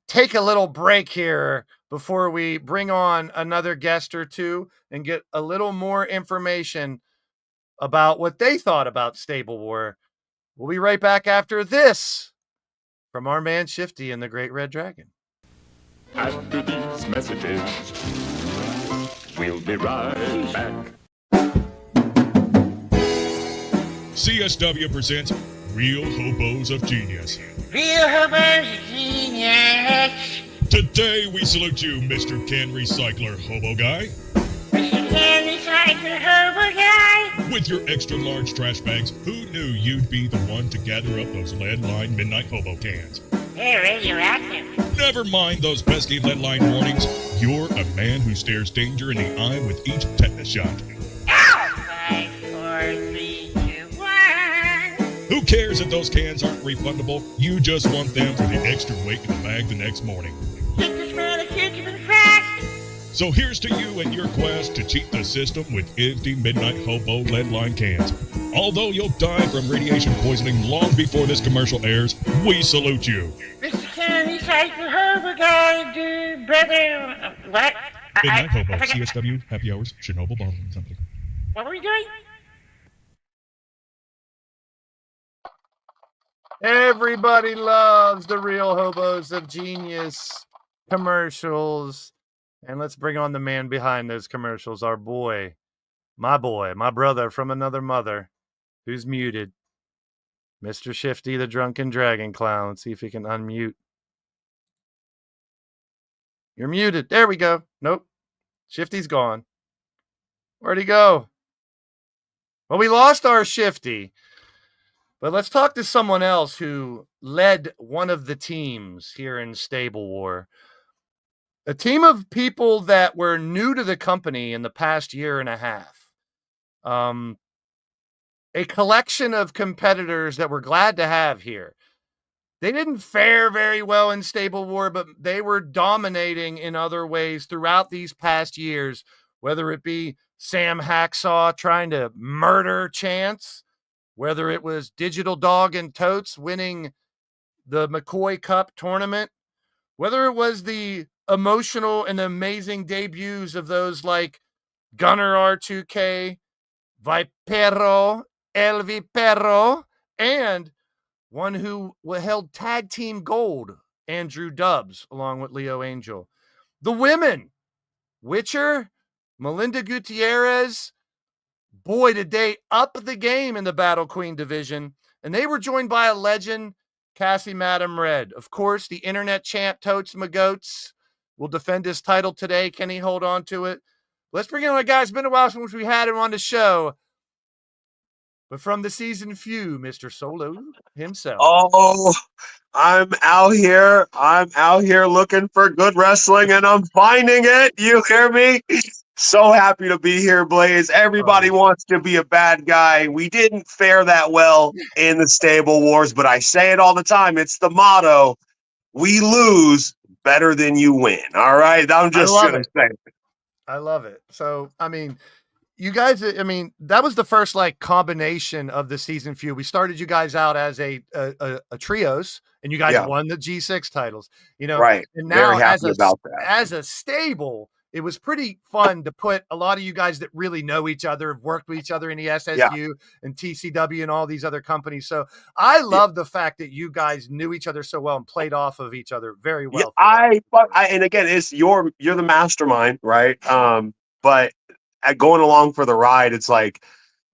take a little break here before we bring on another guest or two and get a little more information about what they thought about Stable War. We'll be right back after this from our man Shifty and the Great Red Dragon. After these messages, we'll be right back. CSW presents Real Hobos of Genius. Real Hobos of Genius. Today we salute you, Mr. Can Recycler Hobo Guy. Mr. Can Recycler Hobo Guy. With your extra large trash bags, who knew you'd be the one to gather up those lead-lined midnight hobo cans? They're radioactive. Never mind those pesky lead-lined warnings. You're a man who stares danger in the eye with each tetanus shot. Ow! 5, 4, 3, 2, 1. Who cares if those cans aren't refundable? You just want them for the extra weight in the bag the next morning. Get this man a kitchen and fast. So here's to you and your quest to cheat the system with empty midnight hobo lead-lined cans. Although you'll die from radiation poisoning long before this commercial airs, we salute you. Mr. Can Recycler Hobo Guy, dude, brother. What? Midnight Hobo, CSW, Happy Hours, Chernobyl Bottling Company. What were we doing? Everybody loves the Real Hobos of Genius commercials. And let's bring on the man behind those commercials, our boy, My boy, my brother from another mother, who's muted. Mr. Shifty, the drunken dragon clown. Let's see if he can unmute. You're muted. There we go. Nope. Shifty's gone. Where'd he go? Well, we lost our Shifty. But let's talk to someone else who led one of the teams here in Stable War. A team of people that were new to the company in the past year and a half. A collection of competitors that we're glad to have here. They didn't fare very well in Stable War, but they were dominating in other ways throughout these past years, whether it be Sam Hacksaw trying to murder Chance, whether it was Digital Dog and Totes winning the McCoy Cup tournament, whether it was the emotional and amazing debuts of those like Gunner R2K, Vipero, El Vipero, and one who held tag team gold, Andrew Dubbs, along with Leo Angel. The women, Witcher, Melinda Gutierrez, boy, did they up the game in the Battle Queen division. And they were joined by a legend, Cassie Madam Red. Of course, the internet champ Totes Magoats will defend his title today. Can he hold on to it? Let's bring in a guy. It's been a while since we had him on the show. But from the season few, Mr. Solo himself. Oh, I'm out here. I'm out here looking for good wrestling, and I'm finding it. You hear me? So happy to be here, Blaze. Everybody wants to be a bad guy. We didn't fare that well in the Stable Wars, but I say it all the time. It's the motto. We lose better than you win. All right? I'm just going to say it. I love it. So, I mean, you guys, I mean, that was the first like combination of the season feud. We started you guys out as a trios, and you guys won the G6 titles, you know, right? And now very happy about that. As a stable, it was pretty fun to put a lot of you guys that really know each other, have worked with each other in the SSU and TCW and all these other companies. So I love the fact that you guys knew each other so well and played off of each other very well. I and again, it's you're the mastermind, right? But going along for the ride, it's like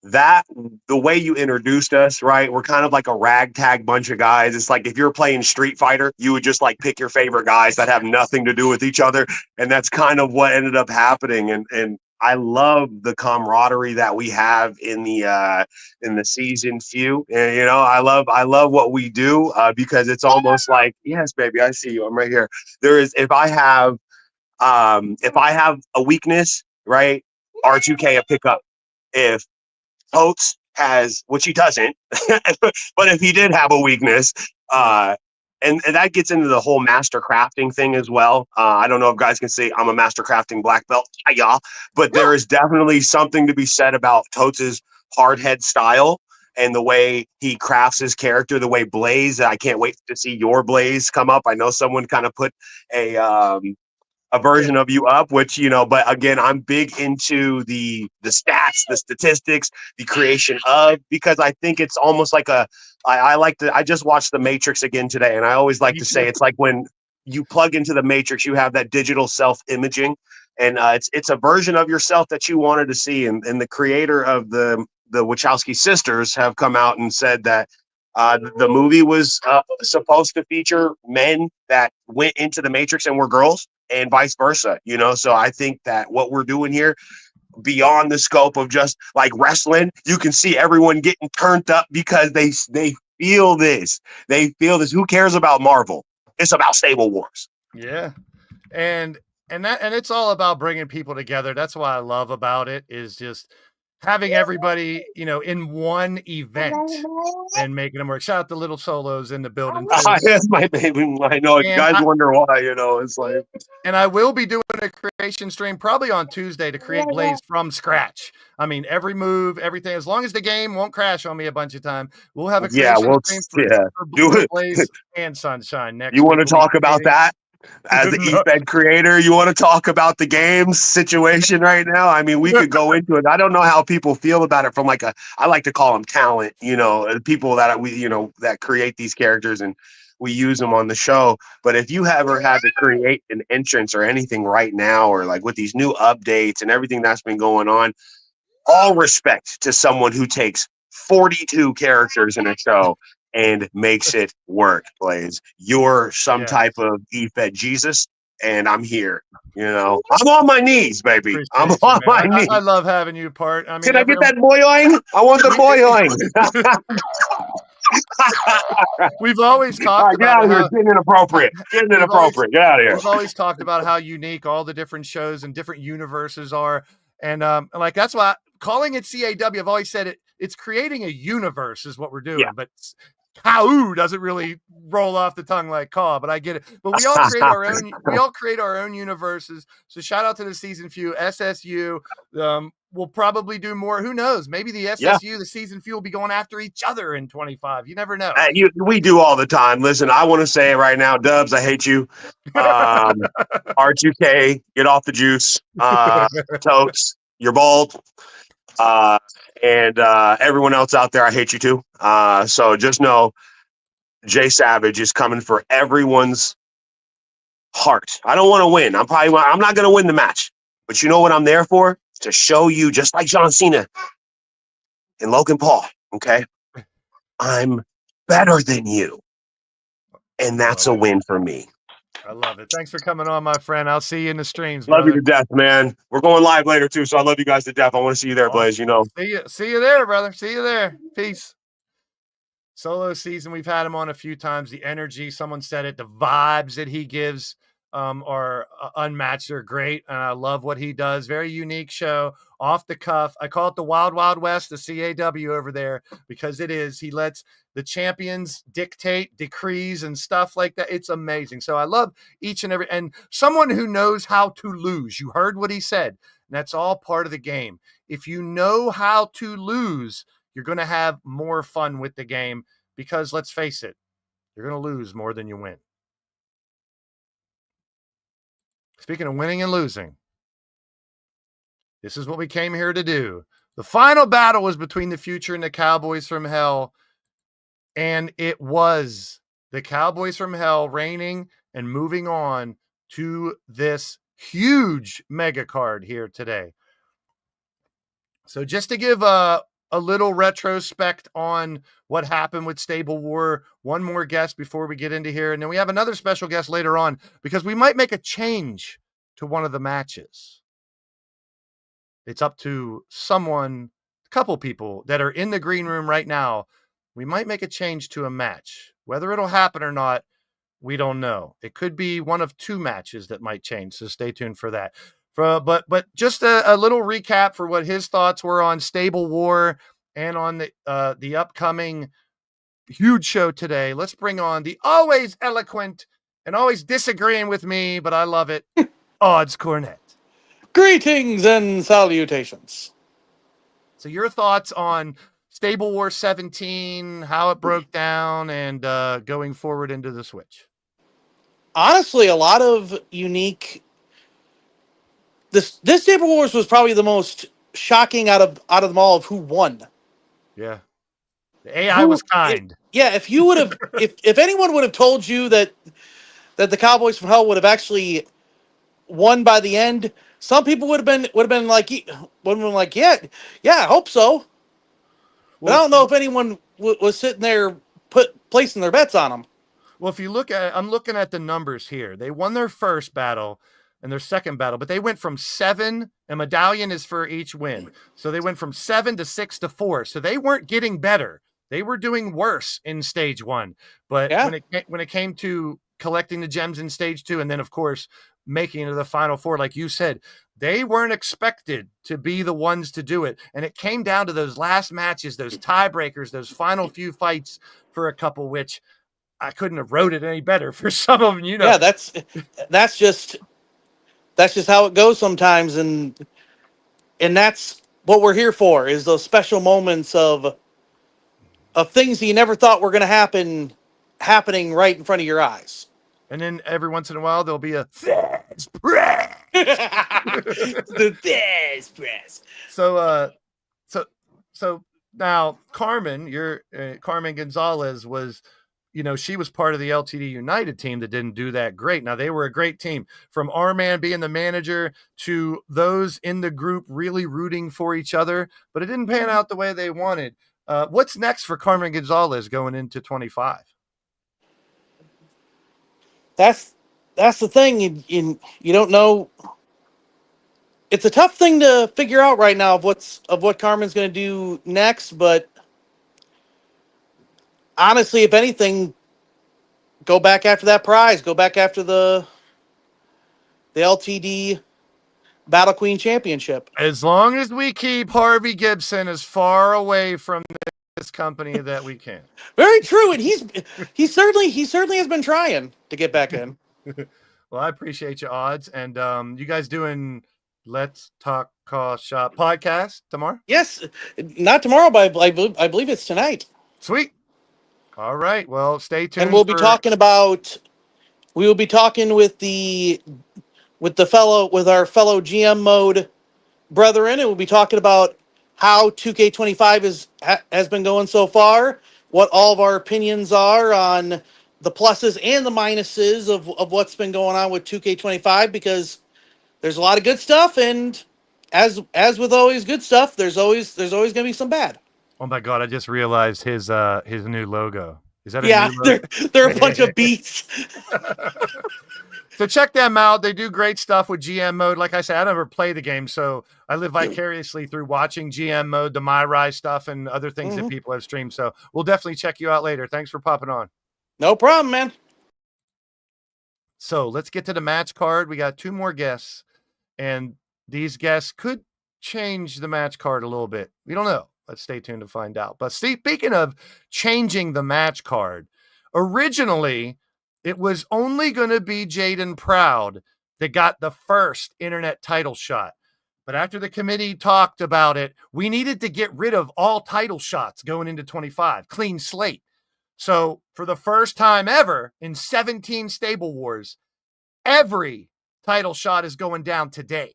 that the way you introduced us, right? We're kind of like a ragtag bunch of guys. It's like if you're playing Street Fighter, you would just like pick your favorite guys that have nothing to do with each other, and that's kind of what ended up happening. And I love the camaraderie that we have in the season few. And you know, I love what we do because it's almost like, yes, baby, I see you. I'm right here. There is if I have a weakness, right? R2K a pickup. If Oates has, which he doesn't, but if he did have a weakness, and that gets into the whole master crafting thing as well. I don't know if guys can say I'm a master crafting black belt, but there is definitely something to be said about Totes' hard head style and the way he crafts his character, the way Blaze. I can't wait to see your Blaze come up. I know someone kind of put a version of you up, which, you know, but again, I'm big into the stats, the statistics, the creation of, because I think it's almost like I just watched The Matrix again today. And I always like to say, it's like when you plug into the Matrix, you have that digital self-imaging, and it's a version of yourself that you wanted to see. And the creator of the Wachowski sisters have come out and said that the movie was supposed to feature men that went into the Matrix and were girls, and vice versa, you know? So I think that what we're doing here, beyond the scope of just like wrestling, you can see everyone getting turned up because they feel this. They feel this. Who cares about Marvel? It's about Stable Wars. Yeah. And it's all about bringing people together. That's what I love about it, is just having everybody, you know, in one event and making them work. Shout out to Little Solos in the building. That's my baby. I know. You guys wonder why, you know, it's like. And I will be doing a creation stream probably on Tuesday to create Blaze from scratch. I mean, every move, everything, as long as the game won't crash on me a bunch of time, we'll have a creation stream for Blaze and Sunshine next week. You want to talk about that? As the eFed creator, you want to talk about the game's situation right now? I mean, we could go into it. I don't know how people feel about it from like I like to call them talent, you know, people that that create these characters and we use them on the show. But if you ever had to create an entrance or anything right now, or like with these new updates and everything that's been going on, all respect to someone who takes 42 characters in a show and makes it work, Blaze. You're some type of E-Fed Jesus, and I'm here. You know, I'm on my knees, baby. I'm Appreciate you, on my man. knees. I love having you part. I mean, Can I get that boyoing? I want the boyoing. We've always All talked right, get about out of here. how It's getting inappropriate. Getting inappropriate. Get out of here. We've always talked about how unique all the different shows and different universes are, and like that's why calling it CAW, I've always said it's creating a universe is what we're doing, but Kau doesn't really roll off the tongue like Caw, but I get it. But we all create our own. We all create our own universes. So shout out to the season few SSU. We'll probably do more. Who knows? Maybe the SSU, the season few, will be going after each other in 25. You never know. We do all the time. Listen, I want to say it right now, Dubs, I hate you. R2K, get off the juice. Totes, you're bald. And everyone else out there, I hate you too. So just know Jay Savage is coming for everyone's heart. I don't want to win. I'm not going to win the match. But you know what I'm there for? To show you, just like John Cena and Logan Paul, okay? I'm better than you. And that's a win for me. I love it. Thanks for coming on, my friend. I'll see you in the streams, Love brother. you to death, man. We're going live later too, so I love you guys to death. I want to see you there, Blaze. You know. See you there, brother. See you there. Peace. Solo season, we've had him on a few times. The energy, someone said it, the vibes that he gives are unmatched. They're great. And I love what he does. Very unique show, off the cuff. I call it the Wild Wild West, the CAW over there, because it is. He lets the champions dictate decrees and stuff like that. It's amazing. So I love each and every, and someone who knows how to lose. You heard what he said. And that's all part of the game. If you know how to lose, you're going to have more fun with the game because let's face it, you're going to lose more than you win. Speaking of winning and losing, this is what we came here to do. The final battle was between the Future and the Cowboys from Hell, and it was the Cowboys from Hell reigning and moving on to this huge mega card here today. So just to give a little retrospect on what happened with Stable War. One more guest before we get into here. And then we have another special guest later on because we might make a change to one of the matches. It's up to a couple people that are in the green room right now. We might make a change to a match. Whether it'll happen or not, we don't know. It could be one of two matches that might change. So stay tuned for that. But just a little recap for what his thoughts were on Stable War and on the upcoming huge show today. Let's bring on the always eloquent and always disagreeing with me, but I love it, Odds Cornett. Greetings and salutations. So your thoughts on Stable War 17, how it broke down, and going forward into the Switch? Honestly, a lot of unique. This Stable Wars was probably the most shocking out of them all of who won. Yeah, the AI was kind. If you would have, if anyone would have told you that the Cowboys from Hell would have actually won by the end, some people would have been like, yeah, I hope so. But I don't know if anyone was sitting there placing their bets on them. Well, if you look at, I'm looking at the numbers here. They won their first battle and their second battle, but they went from 7, a medallion is for each win. So they went from 7 to 6 to 4. So they weren't getting better. They were doing worse in stage 1. But when it came to collecting the gems in stage 2, and then of course making it to the final 4, like you said, they weren't expected to be the ones to do it. And it came down to those last matches, those tiebreakers, those final few fights for a couple, which I couldn't have wrote it any better for some of them, you know. Yeah, that's just how it goes sometimes, and that's what we're here for, is those special moments of things that you never thought were going to happening right in front of your eyes. And then every once in a while there'll be a the Thez press. So now Carmen, Carmen Gonzalez was, she was part of the LTD United team that didn't do that great. Now, they were a great team, from our man being the manager to those in the group really rooting for each other, but it didn't pan out the way they wanted. What's next for Carmen Gonzalez going into 25? That's the thing. You don't know. It's a tough thing to figure out right now of what Carmen's going to do next. But honestly, if anything, go back after that prize. Go back after the LTD Battle Queen Championship. As long as we keep Harvey Gibson as far away from this company that we can. Very true, and he certainly has been trying to get back in. Well, I appreciate your odds, and you guys doing Let's Talk Call Shop podcast tomorrow? Yes, not tomorrow, but I believe it's tonight. Sweet. All right. Well, stay tuned. And we'll be talking about. We will be talking with our fellow GM mode brethren, and we'll be talking about how 2K25 has been going so far, what all of our opinions are on the pluses and the minuses of what's been going on with 2K25, because there's a lot of good stuff, and as with always good stuff, there's always going to be some bad. Oh my God, I just realized his new logo. Is that a new logo? They're a bunch of beats. So check them out. They do great stuff with GM mode. Like I said, I never play the game, so I live vicariously through watching GM mode, the My Rise stuff, and other things that people have streamed. So we'll definitely check you out later. Thanks for popping on. No problem, man. So let's get to the match card. We got 2 more guests, and these guests could change the match card a little bit. We don't know. Let's stay tuned to find out. But speaking of changing the match card, originally it was only going to be Jaden Proud that got the first internet title shot. But after the committee talked about it, we needed to get rid of all title shots going into 25, clean slate. So for the first time ever in 17 Stable Wars, every title shot is going down today.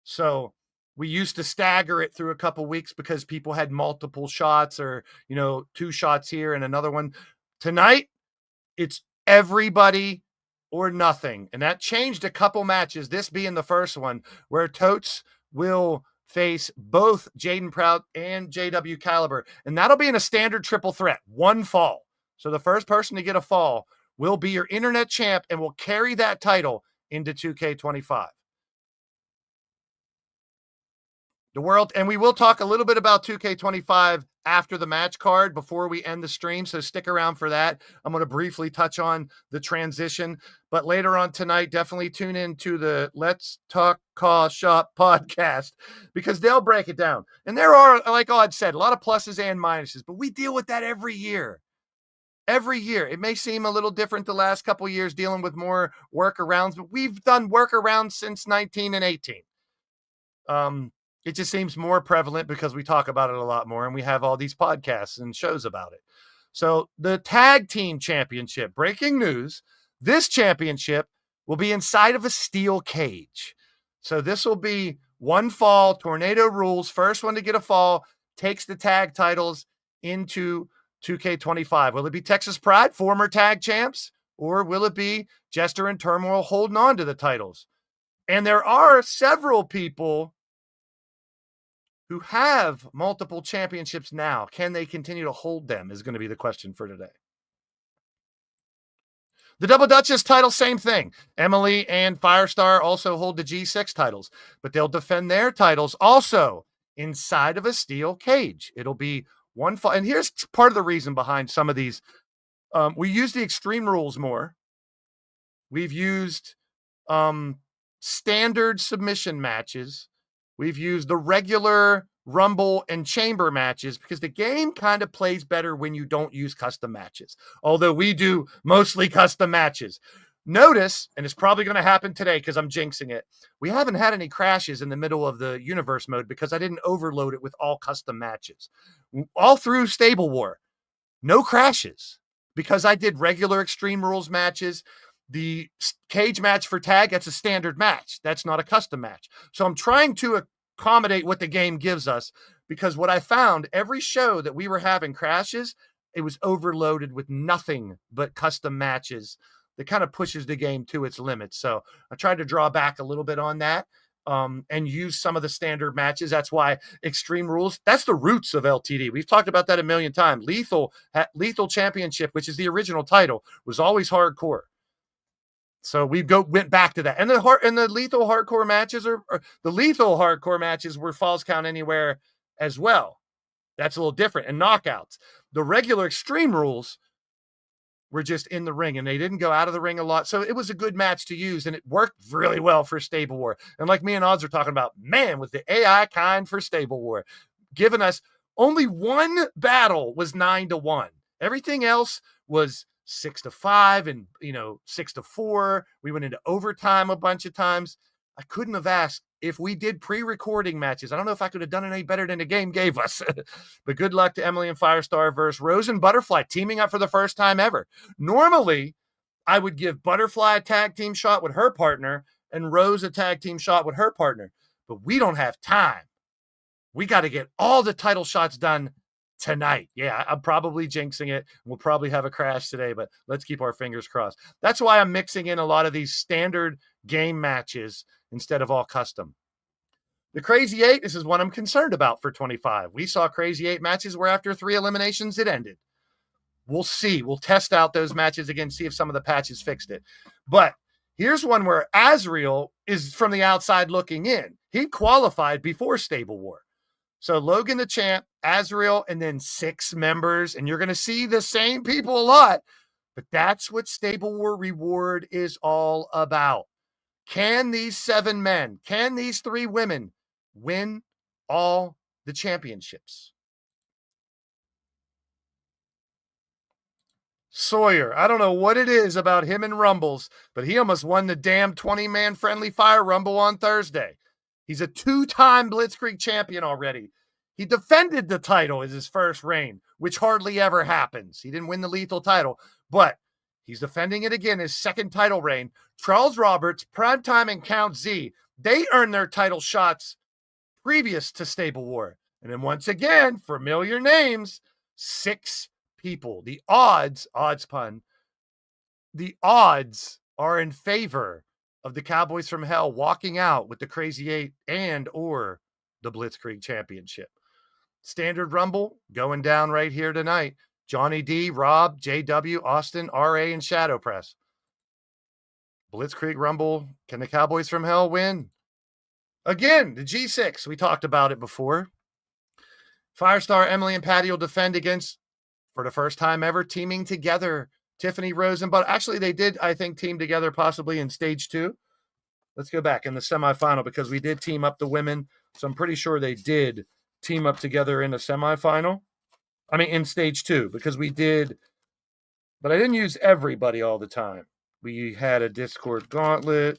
So we used to stagger it through a couple weeks because people had multiple shots, or 2 shots here and another one. Tonight, it's everybody or nothing. And that changed a couple matches, this being the first one, where Totes will face both Jaden Proud and JW Caliber. And that'll be in a standard triple threat, 1 fall. So the first person to get a fall will be your internet champ and will carry that title into 2K25. And we will talk a little bit about 2K25 after the match card before we end the stream, so stick around for that. I'm going to briefly touch on the transition, but later on tonight, definitely tune in to the Let's Talk Call Shop podcast, because they'll break it down. And there are, like Odd said, a lot of pluses and minuses, but we deal with that every year. Every year. It may seem a little different the last couple of years dealing with more workarounds, but we've done workarounds since 19 and 18. It just seems more prevalent because we talk about it a lot more, and we have all these podcasts and shows about it. So the tag team championship, breaking news, this championship will be inside of a steel cage. So this will be 1 fall, tornado rules. First one to get a fall takes the tag titles into 2K25. Will it be Texas Pride, former tag champs, or will it be Jester and Turmoil holding on to the titles? And there are several people who have multiple championships now. Can they continue to hold them is going to be the question for today. The Double Duchess title, same thing. Emily and Firestar also hold the G6 titles, but they'll defend their titles also inside of a steel cage. It'll be 1 fall. And here's part of the reason behind some of these. We use the extreme rules more. We've used standard submission matches. We've used the regular Rumble and Chamber matches because the game kind of plays better when you don't use custom matches, although we do mostly custom matches. Notice, and it's probably going to happen today because I'm jinxing it, we haven't had any crashes in the middle of the universe mode because I didn't overload it with all custom matches. All through Stable War, no crashes because I did regular Extreme Rules matches. The cage match for tag, that's a standard match. That's not a custom match. So I'm trying to accommodate what the game gives us, because what I found, every show that we were having crashes, it was overloaded with nothing but custom matches that kind of pushes the game to its limits. So I tried to draw back a little bit on that. And use some of the standard matches. That's why Extreme Rules, that's the roots of LTD. We've talked about that a million times. Lethal Championship, which is the original title, was always hardcore. So we went back to that. And the lethal hardcore matches the lethal hardcore matches were Falls Count Anywhere as well. That's a little different. And knockouts. The regular Extreme Rules were just in the ring, and they didn't go out of the ring a lot. So it was a good match to use, and it worked really well for Stable War. And like me and Odds are talking about, man, with the AI kind for Stable War, giving us only one battle was 9-1. Everything else was 6-5 and 6-4. We went into overtime a bunch of times. I couldn't have asked if we did pre-recording matches. I don't know if I could have done it any better than the game gave us. But good luck to Emily and Firestar versus Rose and Butterfly teaming up for the first time ever. Normally, I would give Butterfly a tag team shot with her partner and Rose a tag team shot with her partner. But we don't have time. We got to get all the title shots done tonight. Yeah, I'm probably jinxing it. We'll probably have a crash today, but let's keep our fingers crossed. That's why I'm mixing in a lot of these standard game matches instead of all custom. The Crazy 8, this is what I'm concerned about for 25. We saw Crazy 8 matches where after 3 eliminations, it ended. We'll see. We'll test out those matches again, see if some of the patches fixed it. But here's one where Azriel is from the outside looking in. He qualified before Stable War. So Logan the champ, Azriel, and then 6 members. And you're going to see the same people a lot. But that's what Stable War Reward is all about. Can these 7 men, can these 3 women win all the championships? Sawyer, I don't know what it is about him and Rumbles, but he almost won the damn 20-man friendly fire Rumble on Thursday. He's a 2-time Blitzkrieg champion already. He defended the title as his first reign, which hardly ever happens. He didn't win the lethal title, but he's defending it again, his second title reign. Charles Roberts, Primetime, and Count Z, they earned their title shots previous to Stable War. And then once again, familiar names, 6 people. The odds pun, the odds are in favor of the Cowboys from Hell walking out with the Crazy 8 and or the Blitzkrieg Championship. Standard Rumble going down right here tonight. Johnny D, Rob, JW, Austin, RA, and Shadow Press. Blitzkrieg Rumble. Can the Cowboys from Hell win? Again, the G6. We talked about it before. Firestar, Emily, and Patty will defend against, for the first time ever, teaming together. Tiffany, Rose, and actually, they did, I think, team together possibly in stage 2. Let's go back in the semifinal because we did team up the women. So I'm pretty sure they did team up together in the semifinal. I mean, in stage 2, because we did, but I didn't use everybody all the time. We had a Discord gauntlet.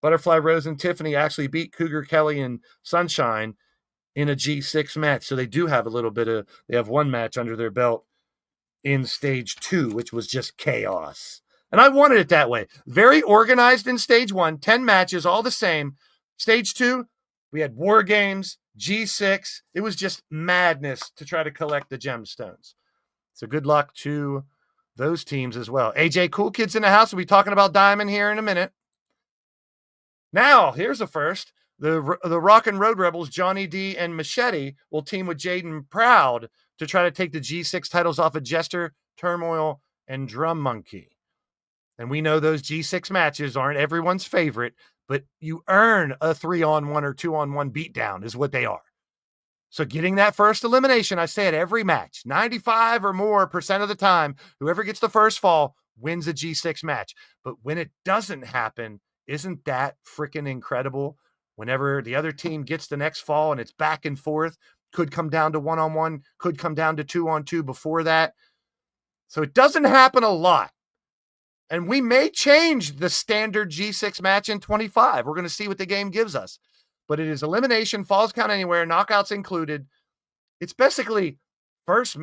Butterfly, Rose, and Tiffany actually beat Cougar, Kelly, and Sunshine in a G6 match. So they do have a little bit of, they have 1 match under their belt in stage 2, which was just chaos. And I wanted it that way. Very organized in stage 1, 10 matches, all the same. Stage 2, we had War Games, G6. It was just madness to try to collect the gemstones. So good luck to those teams as well. AJ Cool Kids in the house. We'll be talking about Diamond here in a minute. Now, here's the first. The Rock and Road Rebels, Johnny D and Machete, will team with Jaden Proud to try to take the G6 titles off of Jester, Turmoil, and Drum Monkey. And we know those G6 matches aren't everyone's favorite, but you earn a 3-on-1 or 2-on-1 beatdown is what they are. So getting that first elimination, I say it every match, 95 or more % of the time, whoever gets the first fall wins a G6 match. But when it doesn't happen, isn't that freaking incredible? Whenever the other team gets the next fall and it's back and forth, could come down to 1-on-1, could come down to 2-on-2 before that. So it doesn't happen a lot. And we may change the standard G6 match in 25. We're going to see what the game gives us. But it is elimination, falls count anywhere, knockouts included. It's basically first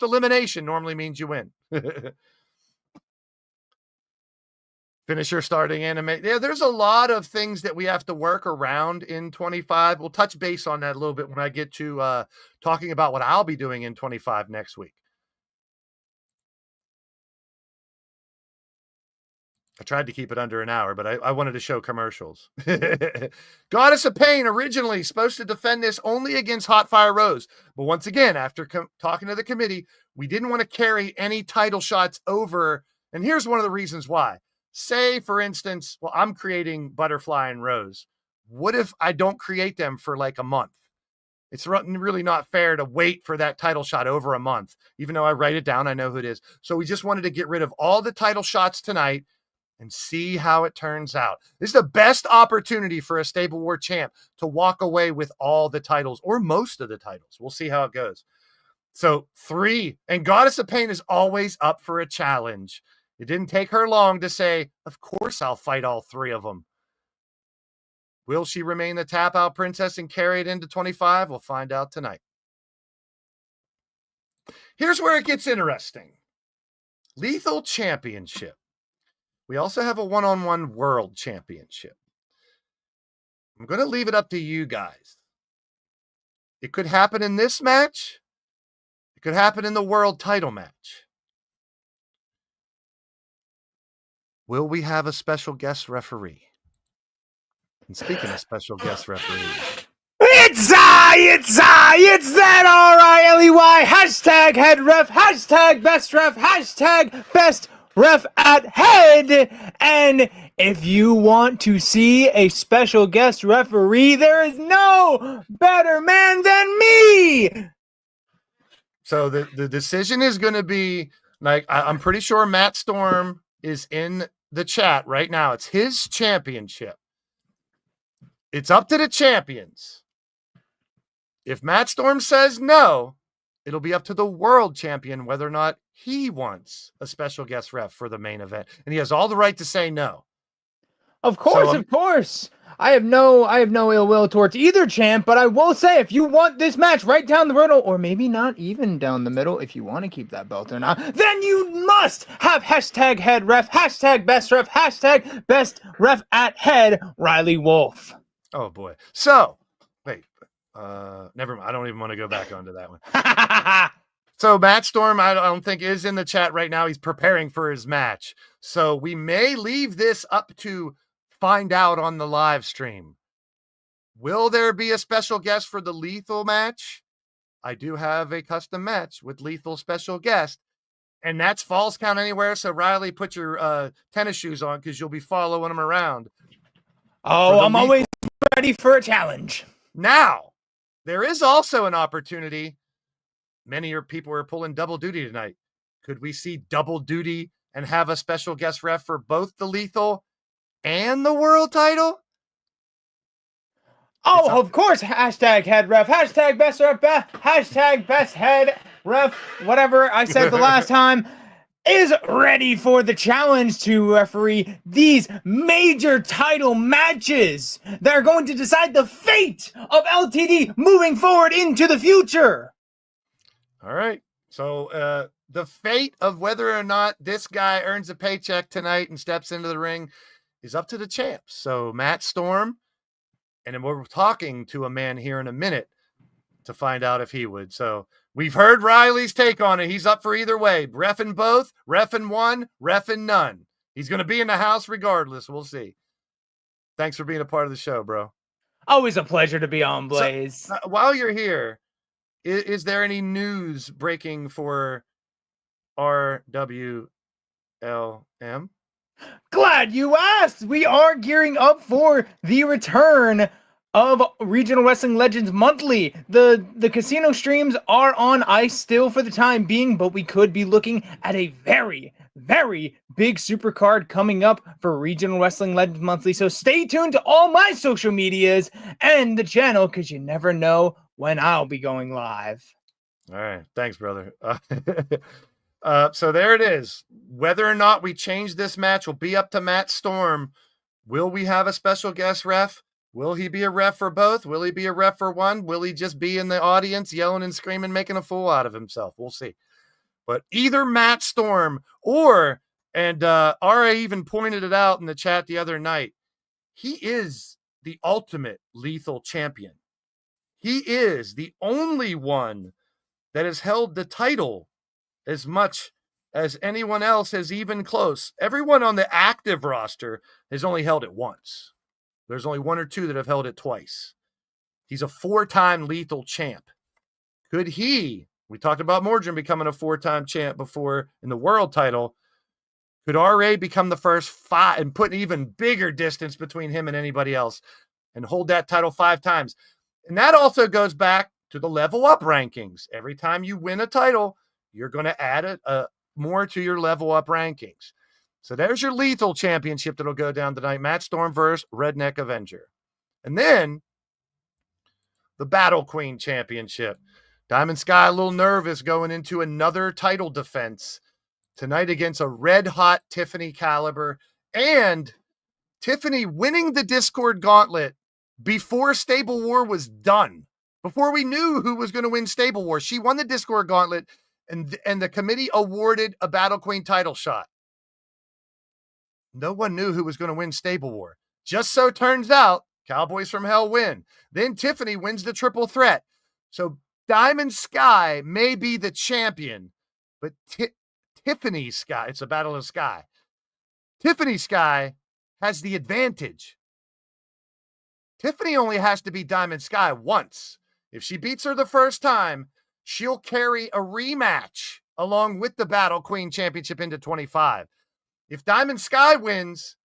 elimination normally means you win. Finisher starting anime. Yeah, there's a lot of things that we have to work around in 25. We'll touch base on that a little bit when I get to talking about what I'll be doing in 25 next week. I tried to keep it under an hour, but I wanted to show commercials. Goddess of Pain, originally supposed to defend this only against Hot Fire Rose. But once again, after talking to the committee, we didn't want to carry any title shots over. And here's one of the reasons why. Say, for instance, well, I'm creating Butterfly and Rose. What if I don't create them for like a month? It's really not fair to wait for that title shot over a month. Even though I write it down, I know who it is. So we just wanted to get rid of all the title shots tonight and see how it turns out. This is the best opportunity for a Stable War champ to walk away with all the titles or most of the titles. We'll see how it goes. So 3, and Goddess of Pain is always up for a challenge. It didn't take her long to say, of course I'll fight all 3 of them. Will she remain the tap out princess and carry it into 25? We'll find out tonight. Here's where it gets interesting. Lethal Championship. We also have a one-on-one world championship. I'm going to leave it up to you guys. It could happen in this match. It could happen in the world title match. Will we have a special guest referee? And speaking of special guest referees. It's that R-I-L-E-Y, hashtag head ref, hashtag best ref, hashtag best ref at head. And if you want to see a special guest referee, there is no better man than me. So the decision is going to be, like, I'm pretty sure Matt Storm is in the chat right now. It's his championship. It's up to the champions. If Matt Storm says no, it'll be up to the world champion whether or not he wants a special guest ref for the main event. And he has all the right to say no. Of course, of course. I have no ill will towards either champ, but I will say, if you want this match right down the middle, or maybe not even down the middle, if you want to keep that belt or not, then you must have hashtag head ref, hashtag best ref, hashtag best ref at head, Riley Wolf. Oh boy. So, wait, never mind. I don't even want to go back onto that one. So Matt Storm, I don't think is in the chat right now. He's preparing for his match. So we may leave this up to find out on the live stream. Will there be a special guest for the Lethal match? I do have a custom match with Lethal special guest, and that's Falls Count Anywhere. So Riley, put your tennis shoes on because you'll be following him around. Oh, I'm always ready for a challenge. Now, there is also an opportunity. Many of your people are pulling double duty tonight. Could we see double duty and have a special guest ref for both the Lethal and the world title? Oh, of course. Hashtag head ref, hashtag best ref, hashtag best head ref, whatever I said the last time, is ready for the challenge to referee these major title matches that are going to decide the fate of LTD moving forward into the future. All right. So the fate of whether or not this guy earns a paycheck tonight and steps into the ring is up to the champs. So Matt Storm, and then we're talking to a man here in a minute to find out if he would. So we've heard Riley's take on it. He's up for either way. Reffing both, reffing one, reffing none. He's going to be in the house regardless. We'll see. Thanks for being a part of the show, bro. Always a pleasure to be on, Blaze. So, while you're here, is there any news breaking for RWLM? Glad you asked. We are gearing up for the return of Regional Wrestling Legends Monthly. The casino streams are on ice still for the time being, but we could be looking at a very, very big super card coming up for Regional Wrestling Legends Monthly. So stay tuned to all my social medias and the channel, because you never know when I'll be going live. All right. Thanks, brother. So there it is. Whether or not we change this match will be up to Matt Storm. Will we have a special guest ref? Will he be a ref for both? Will he be a ref for one? Will he just be in the audience yelling and screaming, making a fool out of himself? We'll see. But either Matt Storm or And RA even pointed it out in the chat the other night. He is the ultimate lethal champion. He is the only one that has held the title as much as anyone else has even close. Everyone on the active roster has only held it once. There's only one or two that have held it twice. He's a 4-time lethal champ. Could he, we talked about Mordrin becoming a 4-time champ before in the world title. Could RA become the first 5 and put an even bigger distance between him and anybody else and hold that title 5 times? And that also goes back to the level up rankings. Every time you win a title, you're going to add more to your level up rankings. So there's your lethal championship that'll go down tonight. Matt Storm versus Redneck Avenger. And then the Battle Queen Championship. Diamond Sky a little nervous going into another title defense tonight against a red-hot Tiffany Caliber, and Tiffany winning the Discord Gauntlet before Stable War was done, before we knew who was going to win Stable War. She won the Discord Gauntlet, and the committee awarded a Battle Queen title shot. No one knew who was going to win Stable War. Just so turns out, Cowboys from Hell win. Then Tiffany wins the triple threat. So Diamond Sky may be the champion, but Tiffany Sky, it's a battle of Sky. Tiffany Sky has the advantage. Tiffany only has to beat Diamond Sky once. If she beats her the first time, she'll carry a rematch along with the Battle Queen Championship into 25. If Diamond Sky wins,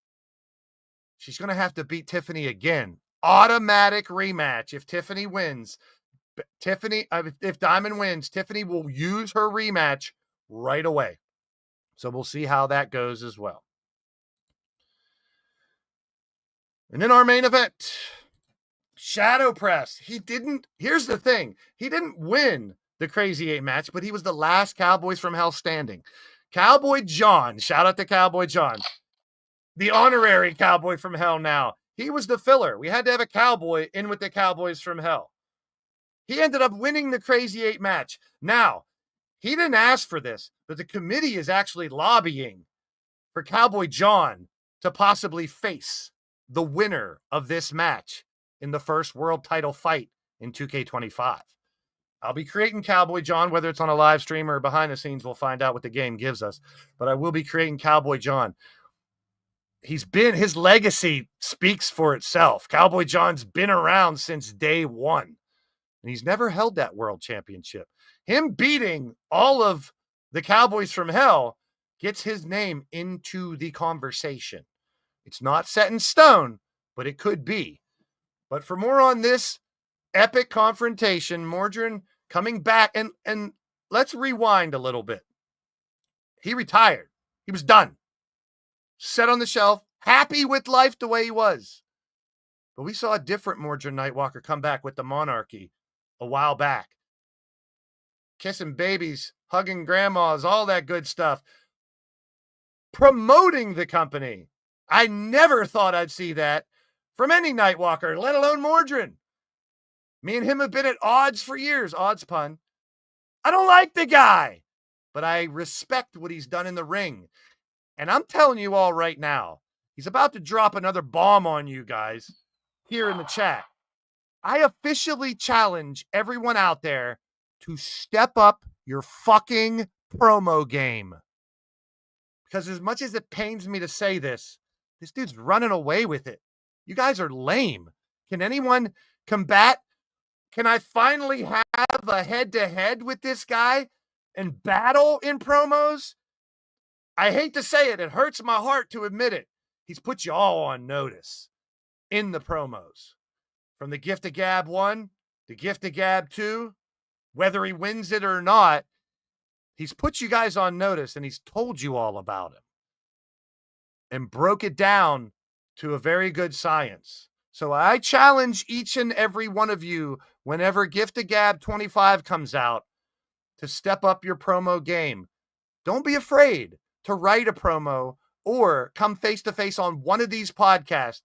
she's going to have to beat Tiffany again. Automatic rematch. If Tiffany wins, if Diamond wins, Tiffany will use her rematch right away. So we'll see how that goes as well. And then our main event, Shadow Press. Here's the thing. He didn't win the Crazy 8 match, but he was the last Cowboys from Hell standing. Cowboy John, shout out to Cowboy John, the honorary Cowboy from Hell now. He was the filler. We had to have a cowboy in with the Cowboys from Hell. He ended up winning the Crazy 8 match. Now, he didn't ask for this, but the committee is actually lobbying for Cowboy John to possibly face the winner of this match in the first world title fight in 2K25. I'll be creating Cowboy John, whether it's on a live stream or behind the scenes, we'll find out what the game gives us. But I will be creating Cowboy John. His legacy speaks for itself. Cowboy John's been around since day one, and he's never held that world championship. Him beating all of the Cowboys from Hell gets his name into the conversation. It's not set in stone, but it could be. But for more on this epic confrontation, Mordrin coming back, and let's rewind a little bit. He retired. He was done. Set on the shelf, happy with life the way he was. But we saw a different Mordrin Nightwalker come back with the Monarchy a while back. Kissing babies, hugging grandmas, all that good stuff. Promoting the company. I never thought I'd see that from any Nightwalker, let alone Mordrin. Me and him have been at odds for years. Odds pun. I don't like the guy, but I respect what he's done in the ring. And I'm telling you all right now, he's about to drop another bomb on you guys here in the chat. I officially challenge everyone out there to step up your fucking promo game. Because as much as it pains me to say this dude's running away with it. You guys are lame. Can anyone combat? Can I finally have a head-to-head with this guy and battle in promos? I hate to say it. It hurts my heart to admit it. He's put you all on notice in the promos. From the Gift of Gab 1 to Gift of Gab 2, whether he wins it or not, he's put you guys on notice and he's told you all about him and broke it down to a very good science. So I challenge each and every one of you, whenever Gift of Gab 25 comes out, to step up your promo game. Don't be afraid to write a promo or come face to face on one of these podcasts.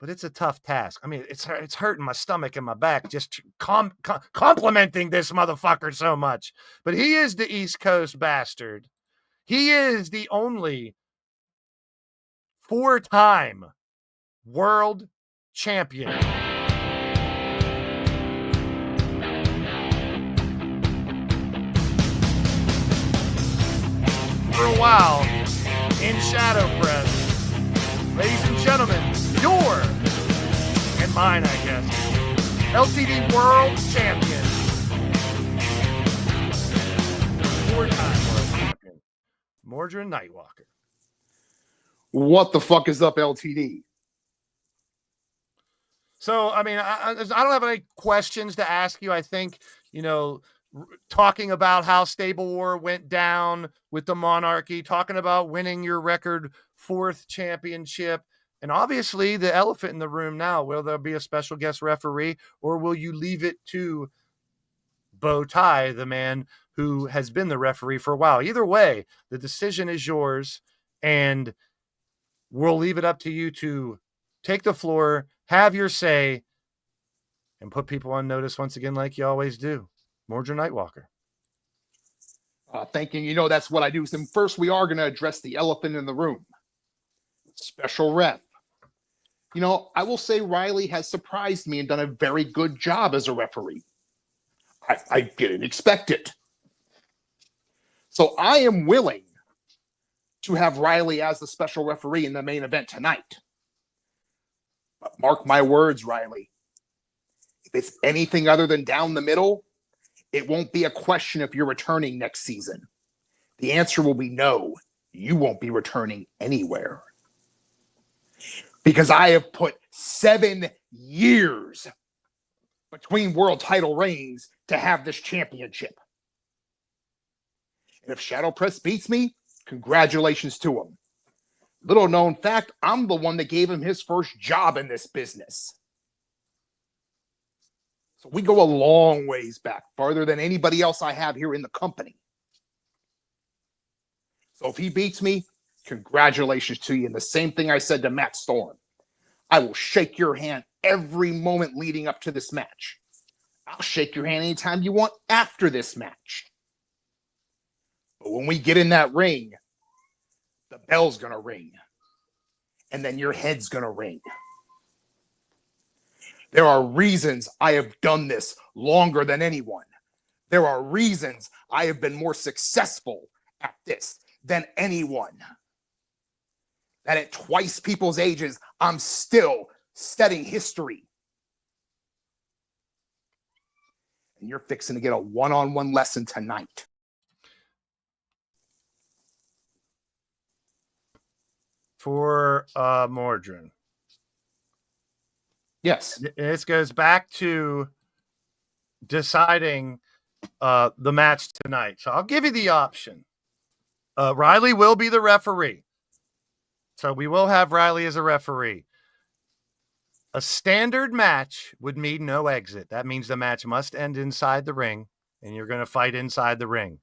But it's a tough task. I mean, it's hurting my stomach and my back just complimenting this motherfucker so much. But he is the East Coast bastard. He is the only 4-time world champion. For a while in Shadow Press. Ladies and gentlemen, your and mine, I guess, LTD World Champion. 4-time world champion, Mordrin Nightwalker. What the fuck is up, LTD? So, I mean, I don't have any questions to ask you. I think, talking about how Stable War went down with the Monarchy, talking about winning your record 4th championship, and obviously the elephant in the room now, will there be a special guest referee, or will you leave it to Bow Tie, the man who has been the referee for a while? Either way, the decision is yours, and we'll leave it up to you to take the floor, have your say, and put people on notice once again like you always do. Mordrin Nightwalker. Thinking, that's what I do. So first, we are going to address the elephant in the room. Special ref. I will say Riley has surprised me and done a very good job as a referee. I didn't expect it. So I am willing to have Riley as the special referee in the main event tonight. But mark my words, Riley. If it's anything other than down the middle, it won't be a question if you're returning next season. The answer will be no. You won't be returning anywhere. Because I have put 7 years between world title reigns to have this championship. And if Shadow Press beats me, congratulations to him. Little known fact, I'm the one that gave him his first job in this business. So we go a long ways back, farther than anybody else I have here in the company. So if he beats me, congratulations to you. And the same thing I said to Matt Storm. I will shake your hand every moment leading up to this match. I'll shake your hand anytime you want after this match. But when we get in that ring, the bell's going to ring. And then your head's going to ring. There are reasons I have done this longer than anyone. There are reasons I have been more successful at this than anyone. That at twice people's ages, I'm still studying history. And you're fixing to get a one-on-one lesson tonight. For Mordrin. Yes. This goes back to deciding the match tonight. So I'll give you the option. Riley will be the referee. So we will have Riley as a referee. A standard match would mean no exit. That means the match must end inside the ring, and you're going to fight inside the ring.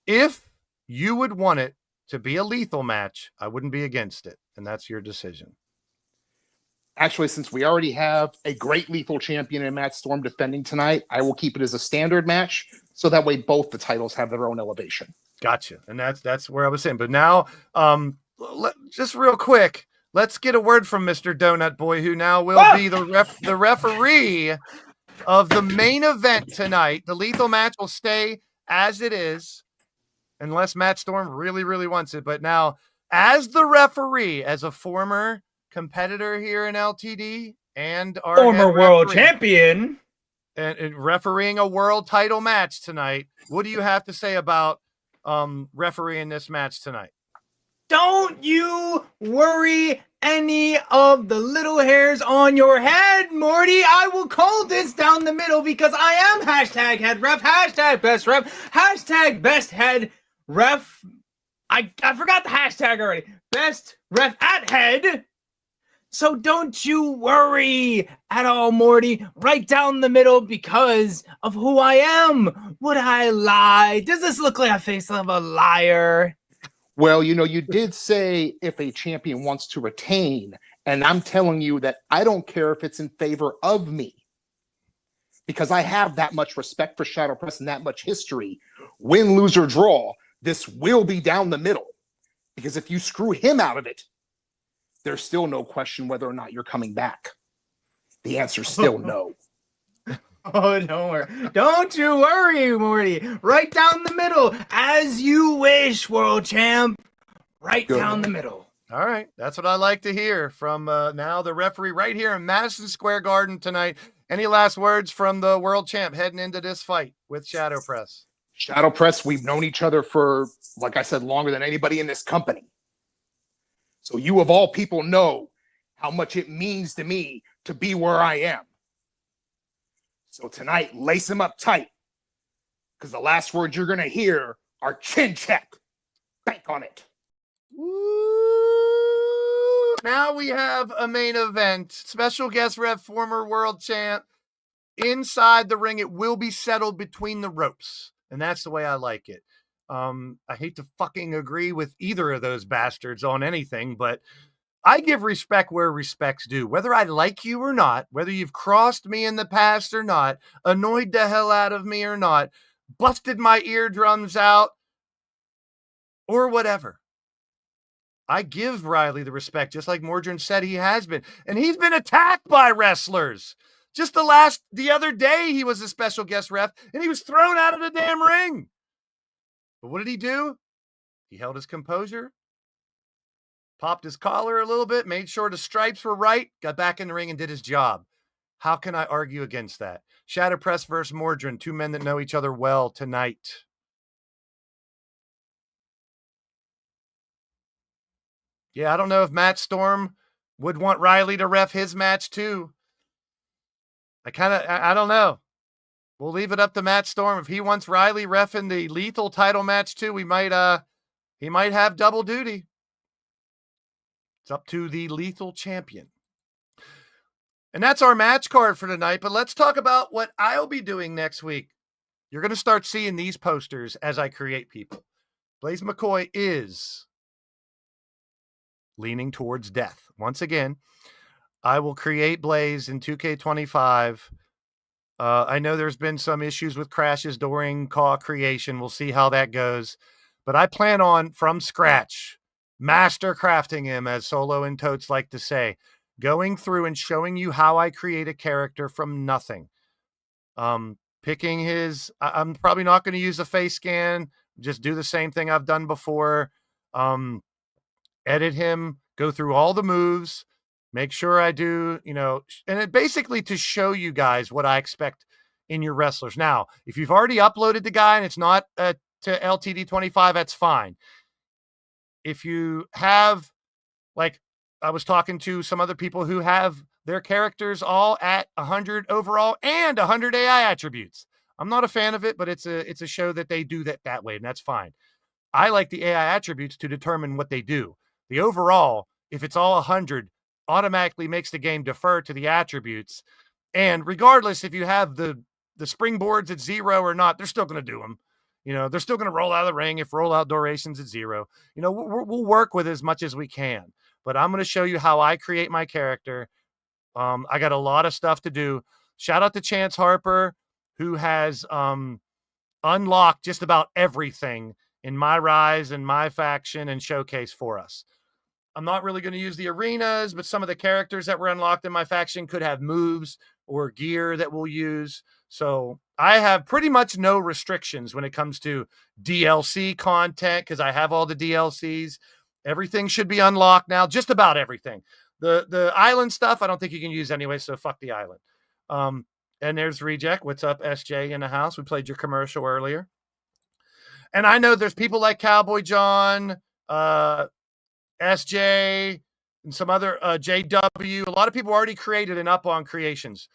If you would want it to be a lethal match, I wouldn't be against it, and that's your decision. Actually, since we already have a great lethal champion in Matt Storm defending tonight, I will keep it as a standard match, so that way both the titles have their own elevation. Gotcha. And that's where I was saying. But now, just real quick, let's get a word from Mr. Donut Boy, who now will be the referee of the main event tonight. The lethal match will stay as it is, unless Matt Storm really, really wants it. But now, as the referee, as a former competitor here in LTD and our former world champion and refereeing a world title match tonight, what do you have to say about refereeing this match tonight? Don't you worry any of the little hairs on your head, Morty. I will call this down the middle because I am hashtag head ref, hashtag best ref, hashtag best head ref. I forgot the hashtag already. Best ref at head. So don't you worry at all, Morty. Right down the middle because of who I am. Would I lie? Does this look like a face of a liar? Well, you did say if a champion wants to retain, and I'm telling you that I don't care if it's in favor of me. Because I have that much respect for Shadow Press and that much history. Win, lose, or draw, This will be down the middle, because if you screw him out of it, there's still no question whether or not you're coming back. The answer's still no. Oh, don't worry. Don't you worry, Morty. Right down the middle, as you wish, world champ. Right down the middle. All right. That's what I like to hear from now the referee right here in Madison Square Garden tonight. Any last words from the world champ heading into this fight with Shadow Press? Shadow Press, we've known each other for, like I said, longer than anybody in this company. So you of all people know how much it means to me to be where I am. So tonight, lace him up tight, because the last words you're going to hear are chin check. Bank on it. Woo! Now we have a main event. Special guest ref, former world champ. Inside the ring, it will be settled between the ropes. And that's the way I like it. I hate to fucking agree with either of those bastards on anything, but I give respect where respect's due. Whether I like you or not, whether you've crossed me in the past or not, annoyed the hell out of me or not, busted my eardrums out, or whatever. I give Riley the respect, just like Mordrin said he has been. And he's been attacked by wrestlers. Just the other day, he was a special guest ref, and he was thrown out of the damn ring. But what did he do? He held his composure, popped his collar a little bit, made sure the stripes were right, got back in the ring and did his job. How can I argue against that? Shadow Press versus Mordrin, two men that know each other well tonight. Yeah, I don't know if Matt Storm would want Riley to ref his match too. I don't know. We'll leave it up to Matt Storm. If he wants Riley reffing the Lethal title match too, he might have double duty. It's up to the Lethal champion. And that's our match card for tonight. But let's talk about what I'll be doing next week. You're going to start seeing these posters as I create people. Blaised McCoy is leaning towards death. Once again, I will create Blaze in 2K25. I know there's been some issues with crashes during CAW creation. We'll see how that goes. But I plan on, from scratch, master crafting him, as Solo and Totes like to say, going through and showing you how I create a character from nothing. Picking his, I'm probably not going to use a face scan, just do the same thing I've done before. Edit him, go through all the moves, make sure I do, and it basically to show you guys what I expect in your wrestlers. Now, if you've already uploaded the guy and it's not to LTD25, that's fine. If you have, like, I was talking to some other people who have their characters all at 100 overall and 100 AI attributes. I'm not a fan of it, but it's a show that they do that way, and that's fine. I like the AI attributes to determine what they do. The overall, if it's all 100, automatically makes the game defer to the attributes. And regardless if you have the springboards at 0 or not, they're still going to do them. They're still going to roll out of the ring if rollout duration's at 0. We'll work with as much as we can. But I'm going to show you how I create my character. I got a lot of stuff to do. Shout out to Chance Harper, who has unlocked just about everything in my Rise and my faction and showcase for us. I'm not really going to use the arenas, but some of the characters that were unlocked in my faction could have moves or gear that we'll use. So I have pretty much no restrictions when it comes to DLC content because I have all the DLCs. Everything should be unlocked now, just about everything. The island stuff, I don't think you can use anyway, so fuck the island. And there's Reject. What's up, SJ in the house? We played your commercial earlier. And I know there's people like Cowboy John, SJ, and some other JW. A lot of people already created and up on creations.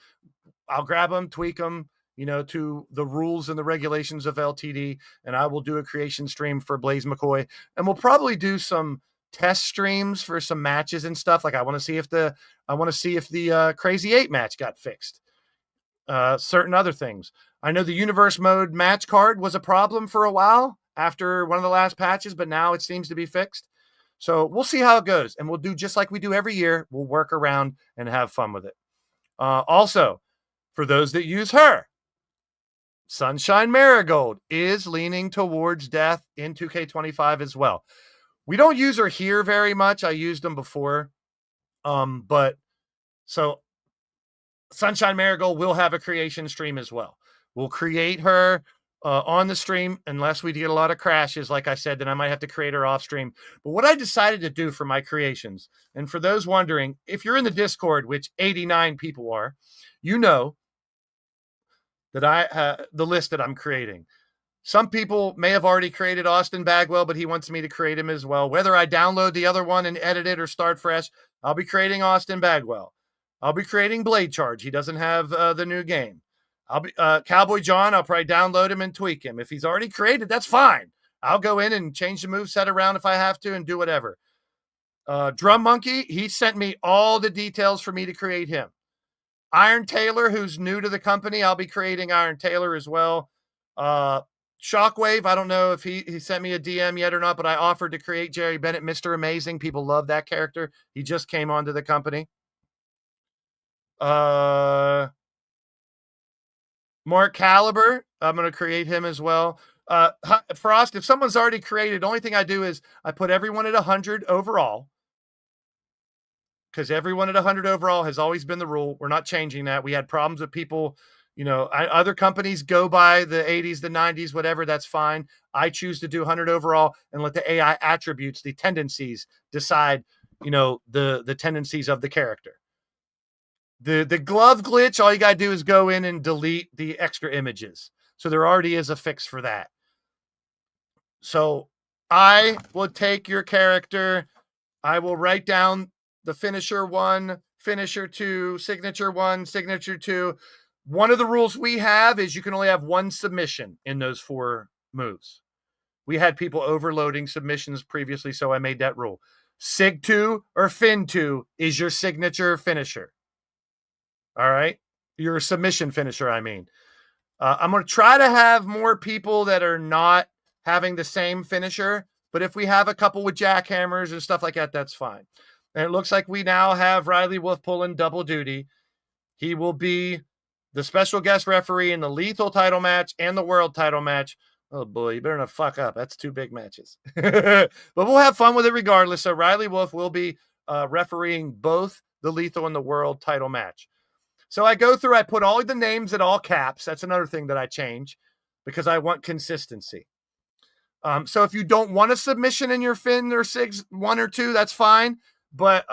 I'll grab them, tweak them, to the rules and the regulations of LTD, and I will do a creation stream for Blaised McCoy. And we'll probably do some test streams for some matches and stuff. Like I want to see if the Crazy 8 match got fixed. Certain other things. I know the universe mode match card was a problem for a while after one of the last patches, but now it seems to be fixed. So we'll see how it goes, and we'll do just like we do every year. We'll work around and have fun with it. Also, for those that use her, Sunshine Marigold is leaning towards death in 2K25 as well. We don't use her here very much. I used them before. But so Sunshine Marigold will have a creation stream as well. We'll create her on the stream unless we get a lot of crashes. Like I said, then I might have to create her off stream. But what I decided to do for my creations, and for those wondering, if you're in the Discord, which 89 people are, you know that the list that I'm creating. Some people may have already created Austin Bagwell, but he wants me to create him as well. Whether I download the other one and edit it or start fresh, I'll be creating Austin Bagwell. I'll be creating Blade Charge. He doesn't have the new game. I'll be Cowboy John. I'll probably download him and tweak him. If he's already created, that's fine. I'll go in and change the moveset around if I have to and do whatever. Drum Monkey, he sent me all the details for me to create him. Iron Taylor, who's new to the company, I'll be creating Iron Taylor as well. Shockwave, I don't know if he sent me a DM yet or not, but I offered to create Jerry Bennett, Mr. Amazing. People love that character. He just came onto the company. Mark Caliber, I'm going to create him as well. Frost, if someone's already created, the only thing I do is I put everyone at 100 overall, because everyone at 100 overall has always been the rule. We're not changing that. We had problems with people, other companies go by the 80s, the 90s, whatever, that's fine. I choose to do 100 overall and let the AI attributes, the tendencies, decide, the tendencies of the character. The glove glitch, all you got to do is go in and delete the extra images. So there already is a fix for that. So I will take your character. I will write down the finisher 1, finisher 2, signature 1, signature 2. One of the rules we have is you can only have one submission in those 4 moves. We had people overloading submissions previously, so I made that rule. Sig 2 or Fin 2 is your signature finisher. All right? Your submission finisher, I mean. I'm going to try to have more people that are not having the same finisher, but if we have a couple with jackhammers and stuff like that, that's fine. And it looks like we now have Riley Wolf pulling double duty. He will be the special guest referee in the lethal title match and the world title match. Oh boy, you better not fuck up. That's 2 big matches. But we'll have fun with it regardless. So Riley Wolf will be refereeing both the lethal and the world title match. So I go through, I put all the names at all caps. That's another thing that I change because I want consistency. So if you don't want a submission in your Fin or Sigs 1 or 2, that's fine. But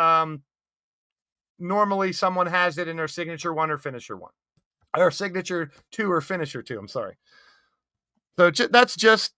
normally someone has it in their signature 1 or finisher 1. Or signature 2 or finisher 2, I'm sorry. So that's just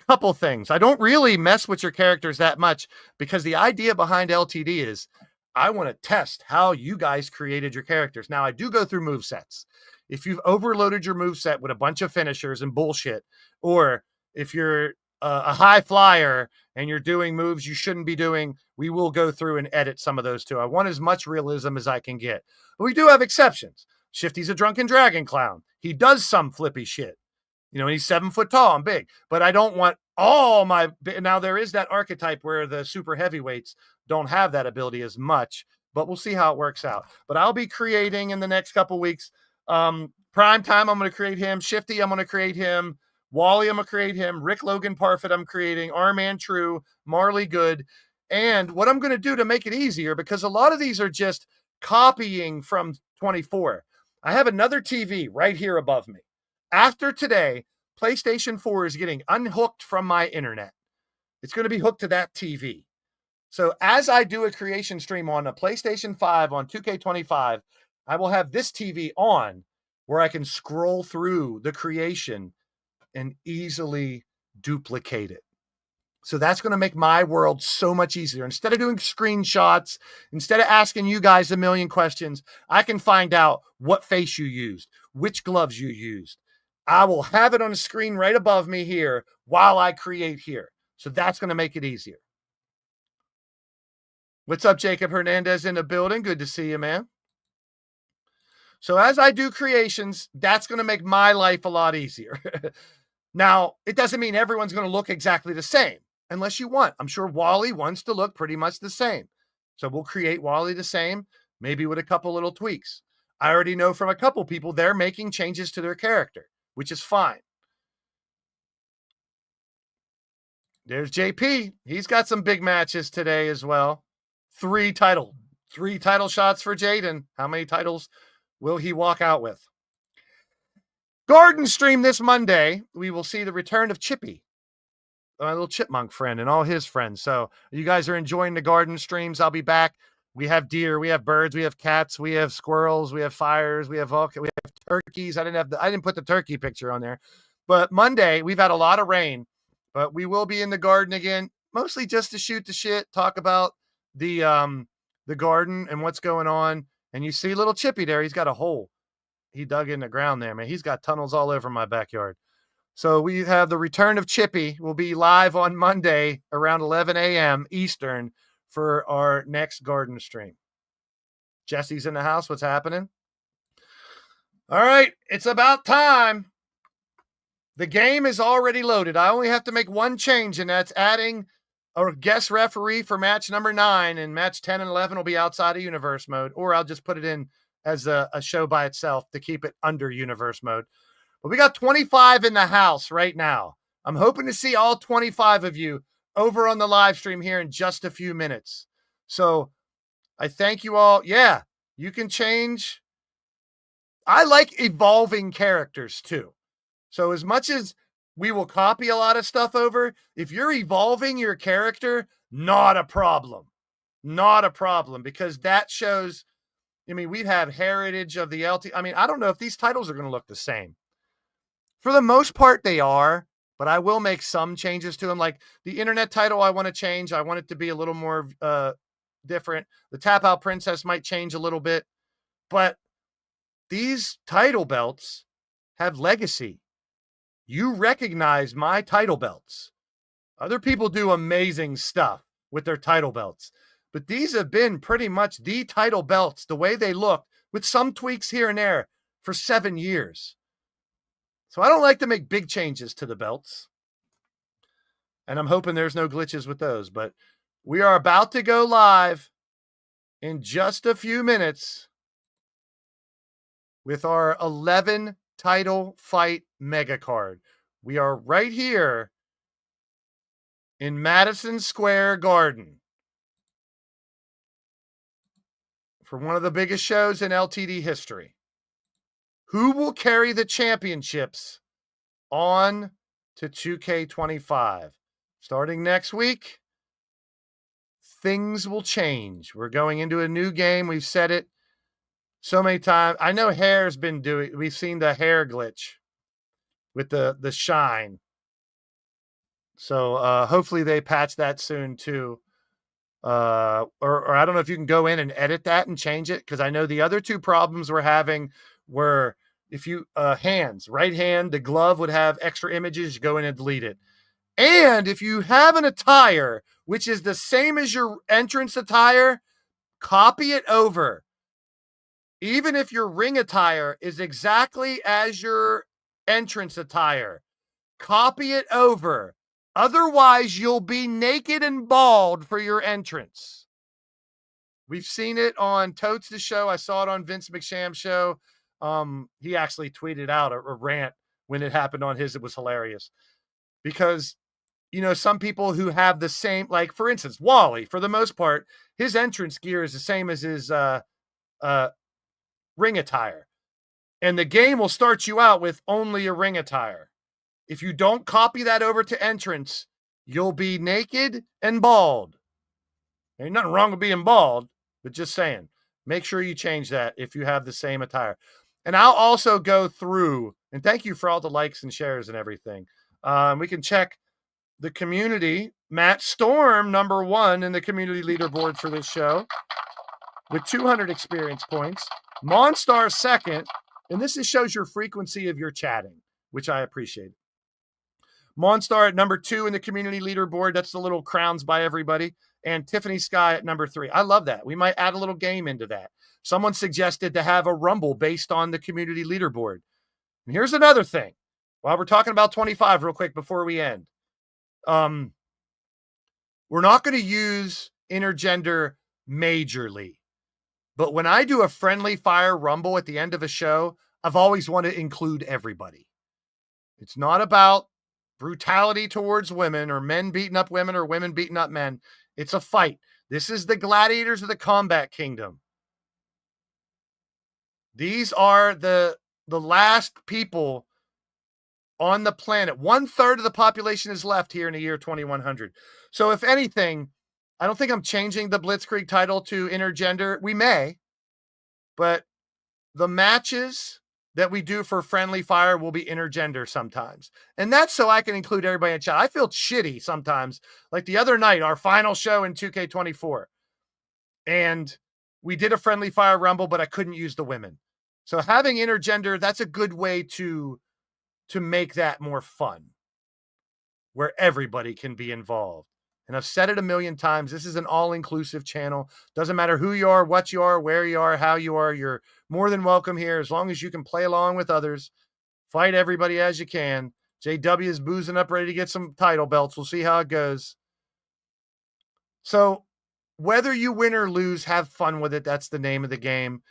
a couple things. I don't really mess with your characters that much because the idea behind LTD is I want to test how you guys created your characters. Now, I do go through movesets. If you've overloaded your moveset with a bunch of finishers and bullshit, or if you're a high flyer and you're doing moves you shouldn't be doing, we will go through and edit some of those too. I want as much realism as I can get. But we do have exceptions. Shifty's a drunken dragon clown. He does some flippy shit. He's 7 foot tall and big, but I don't want all my, now there is that archetype where the super heavyweights don't have that ability as much, but we'll see how it works out. But I'll be creating in the next couple weeks. Prime Time, I'm going to create him. Shifty, I'm going to create him. Wally, I'm going to create him. Rick Logan Parfit, I'm creating. Arman True, Marley Good. And what I'm going to do to make it easier, because a lot of these are just copying from 24. I have another TV right here above me. After today, PlayStation 4 is getting unhooked from my internet. It's going to be hooked to that TV. So as I do a creation stream on a PlayStation 5 on 2K25, I will have this TV on where I can scroll through the creation and easily duplicate it. So that's going to make my world so much easier. Instead of doing screenshots, instead of asking you guys a million questions, I can find out what face you used, which gloves you used. I will have it on the screen right above me here while I create here. So that's going to make it easier. What's up, Jacob Hernandez in the building? Good to see you, man. So as I do creations, that's going to make my life a lot easier. Now, it doesn't mean everyone's going to look exactly the same, unless you want. I'm sure Wally wants to look pretty much the same. So we'll create Wally the same, maybe with a couple little tweaks. I already know from a couple people they're making changes to their character. which is fine. There's JP. He's got some big matches today as well. 3 title shots for Jaden. How many titles will he walk out with? Garden Stream this Monday. We will see the return of Chippy, my little chipmunk friend, and all his friends. So you guys are enjoying the garden streams. I'll be back. We have deer, we have birds, we have cats, we have squirrels, we have fires, we have turkeys. I didn't put the turkey picture on there. But Monday, we've had a lot of rain, but we will be in the garden again, mostly just to shoot the shit, talk about the garden and what's going on. And you see little Chippy there. He's got a hole he dug in the ground there, man. He's got tunnels all over my backyard. So we have the return of Chippy. We'll be live on Monday around 11 a.m. Eastern for our next garden stream. Jesse's in the house. What's happening? All right, it's about time. The game is already loaded. I only have to make one change, and that's adding a guest referee for match number 9, and match 10 and 11 will be outside of universe mode, or I'll just put it in as a show by itself to keep it under universe mode. But we got 25 in the house right now. I'm hoping to see all 25 of you over on the live stream here in just a few minutes. So I thank you all. Yeah, you can change. I like evolving characters too. So as much as we will copy a lot of stuff over, if you're evolving your character, not a problem. Not a problem, because that shows, I mean, we have heritage of the LT. I mean, I don't know if these titles are going to look the same. For the most part, they are, but I will make some changes to them. Like the internet title, I want to change. I want it to be a little more different. The Tap Out Princess might change a little bit, but these title belts have legacy. You recognize my title belts. Other people do amazing stuff with their title belts, but these have been pretty much the title belts, the way they look, with some tweaks here and there, for 7 years. So I don't like to make big changes to the belts. And I'm hoping there's no glitches with those. But we are about to go live in just a few minutes with our 11 title fight mega card. We are right here in Madison Square Garden for one of the biggest shows in LTD history. Who will carry the championships on to 2K25? Starting next week, things will change. We're going into a new game. We've said it so many times. I know Hair's been doing, we've seen the hair glitch with the shine. So hopefully they patch that soon too. Or I don't know if you can go in and edit that and change it, because I know the other 2 problems we're having were if you hands, right hand, the glove would have extra images, you go in and delete it. And if you have an attire which is the same as your entrance attire, copy it over. Even if your ring attire is exactly as your entrance attire, copy it over. Otherwise, you'll be naked and bald for your entrance. We've seen it on Totes the Show. I saw it on Vince McSham's show. He actually tweeted out a rant when it happened on his. It was hilarious because, you know, some people who have the same, like for instance, Wally, for the most part, his entrance gear is the same as his ring attire. And the game will start you out with only a ring attire. If you don't copy that over to entrance, you'll be naked and bald. Ain't nothing wrong with being bald, but just saying, make sure you change that if you have the same attire. And I'll also go through, and thank you for all the likes and shares and everything. We can check the community. Matt Storm, number 1 in the community leaderboard for this show with 200 experience points. Monstar second, and this shows your frequency of your chatting, which I appreciate. Monstar at number 2 in the community leaderboard. That's the little crowns by everybody. And Tiffany Sky at number 3. I love that. We might add a little game into that. Someone suggested to have a rumble based on the community leaderboard. And here's another thing. While we're talking about 25 real quick before we end. We're not going to use intergender majorly. But when I do a friendly fire rumble at the end of a show, I've always wanted to include everybody. It's not about brutality towards women or men beating up women or women beating up men. It's a fight. This is the gladiators of the Combat Kingdom. These are the last people on the planet. 1/3 of the population is left here in the year 2100. So if anything, I don't think I'm changing the Blitzkrieg title to intergender. We may, but the matches that we do for Friendly Fire will be intergender sometimes. And that's so I can include everybody in chat. I feel shitty sometimes. Like the other night, our final show in 2K24. And we did a Friendly Fire Rumble, but I couldn't use the women. So having intergender, that's a good way to make that more fun, where everybody can be involved. And I've said it a million times, this is an all-inclusive channel. Doesn't matter who you are, what you are, where you are, how you are, you're more than welcome here as long as you can play along with others. Fight everybody as you can. JW is boozing up, ready to get some title belts. We'll see how it goes. So whether you win or lose, have fun with it. That's the name of the game.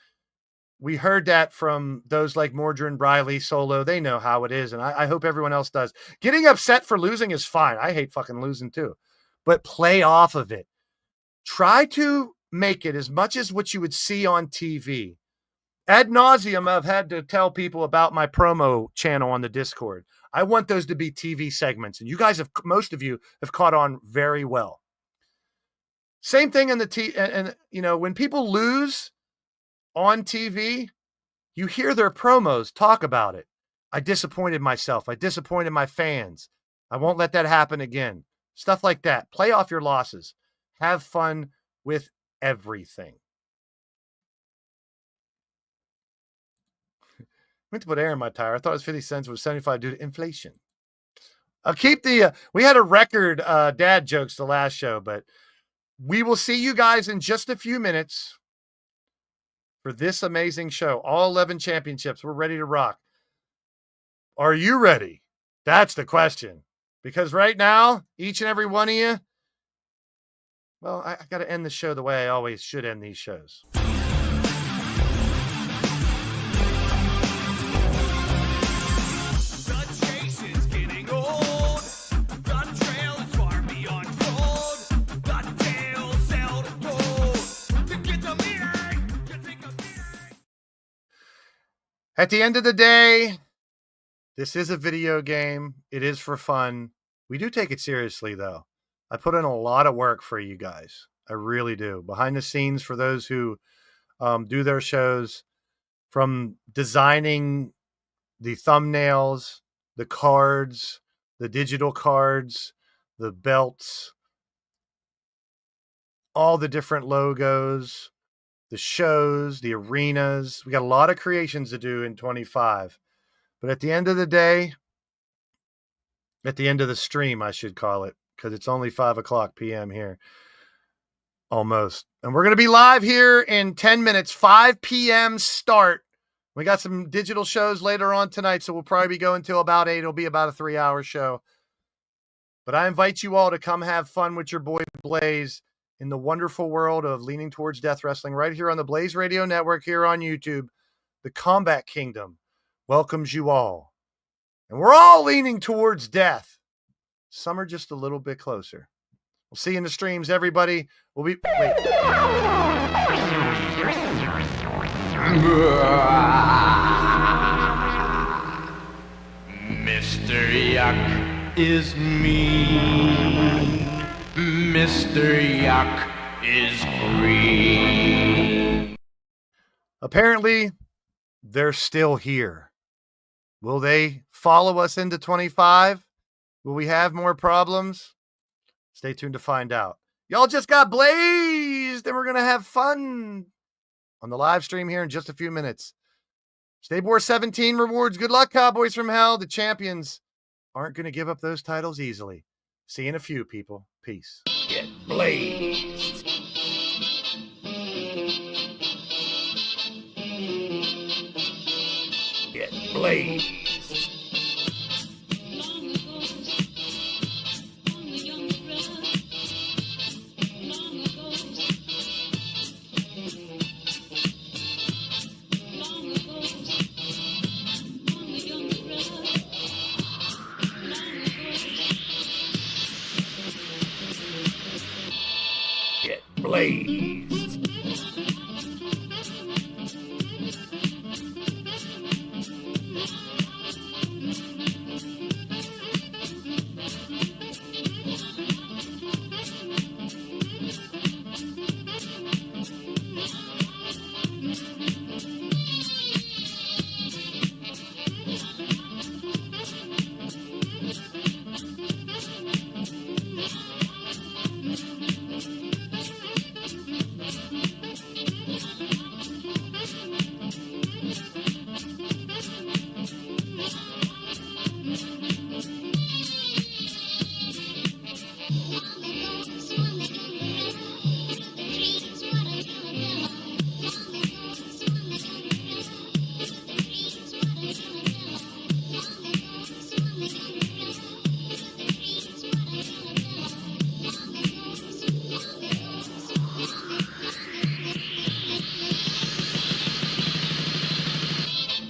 We heard that from those like Mordred, Briley, Solo. They know how it is, and I hope everyone else does. Getting upset for losing is fine. I hate fucking losing too. But play off of it. Try to make it as much as what you would see on TV. Ad nauseum, I've had to tell people about my promo channel on the Discord. I want those to be TV segments, and you guys have, most of you have caught on very well. Same thing in the and you know, when people lose on TV, you hear their promos talk about it. I disappointed myself. I disappointed my fans. I won't let that happen again. Stuff like that. Play off your losses. Have fun with everything. I meant to put air in my tire. I thought it was 50 cents. It was 75 due to inflation. I'll keep the, we had a record dad jokes the last show, but we will see you guys in just a few minutes for this amazing show. All 11 championships. We're ready to rock. Are you ready? That's the question. Because right now, each and every one of you, well, I got to end the show the way I always should end these shows. At the end of the day, this is a video game. It is for fun. We do take it seriously, though. I put in a lot of work for you guys. I really do. Behind the scenes for those who do their shows, from designing the thumbnails, the cards, the digital cards, the belts, all the different logos, the shows, the arenas. We got a lot of creations to do in 25. But at the end of the day, at the end of the stream, I should call it, because it's only 5:00 p.m. here. Almost. And we're going to be live here in 10 minutes, 5 p.m. start. We got some digital shows later on tonight, so we'll probably be going till about 8. It'll be about a 3-hour show. But I invite you all to come have fun with your boy Blaze in the wonderful world of Leaning Towards Death Wrestling right here on the Blaze Radio Network here on YouTube. The Combat Kingdom welcomes you all. And we're all leaning towards death. Some are just a little bit closer. We'll see you in the streams, everybody. We'll be... Wait. Mr. Yuck is me. Mr. Yuck is green. Apparently, they're still here. Will they follow us into 25? Will we have more problems? Stay tuned to find out. Y'all just got blazed, and we're going to have fun on the live stream here in just a few minutes. Staybor17 rewards. Good luck, Cowboys from Hell. The champions aren't going to give up those titles easily. See you in a few, people. Peace. Get blazed. Get blazed. blazed.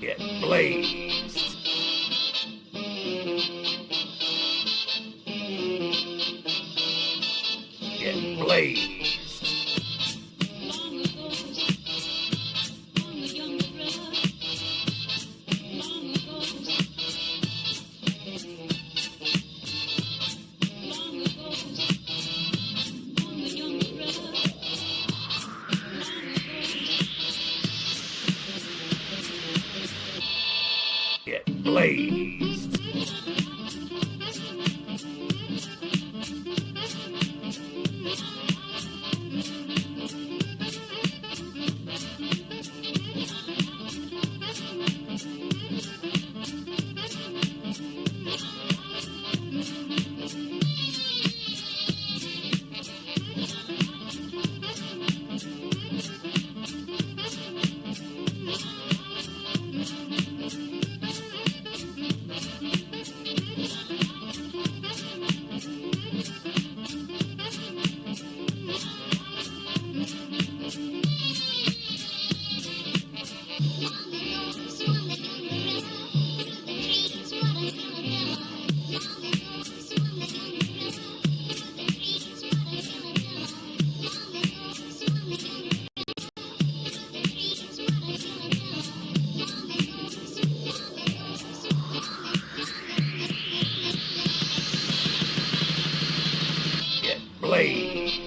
Get blazed. Get blazed. Get blazed. Get blazed.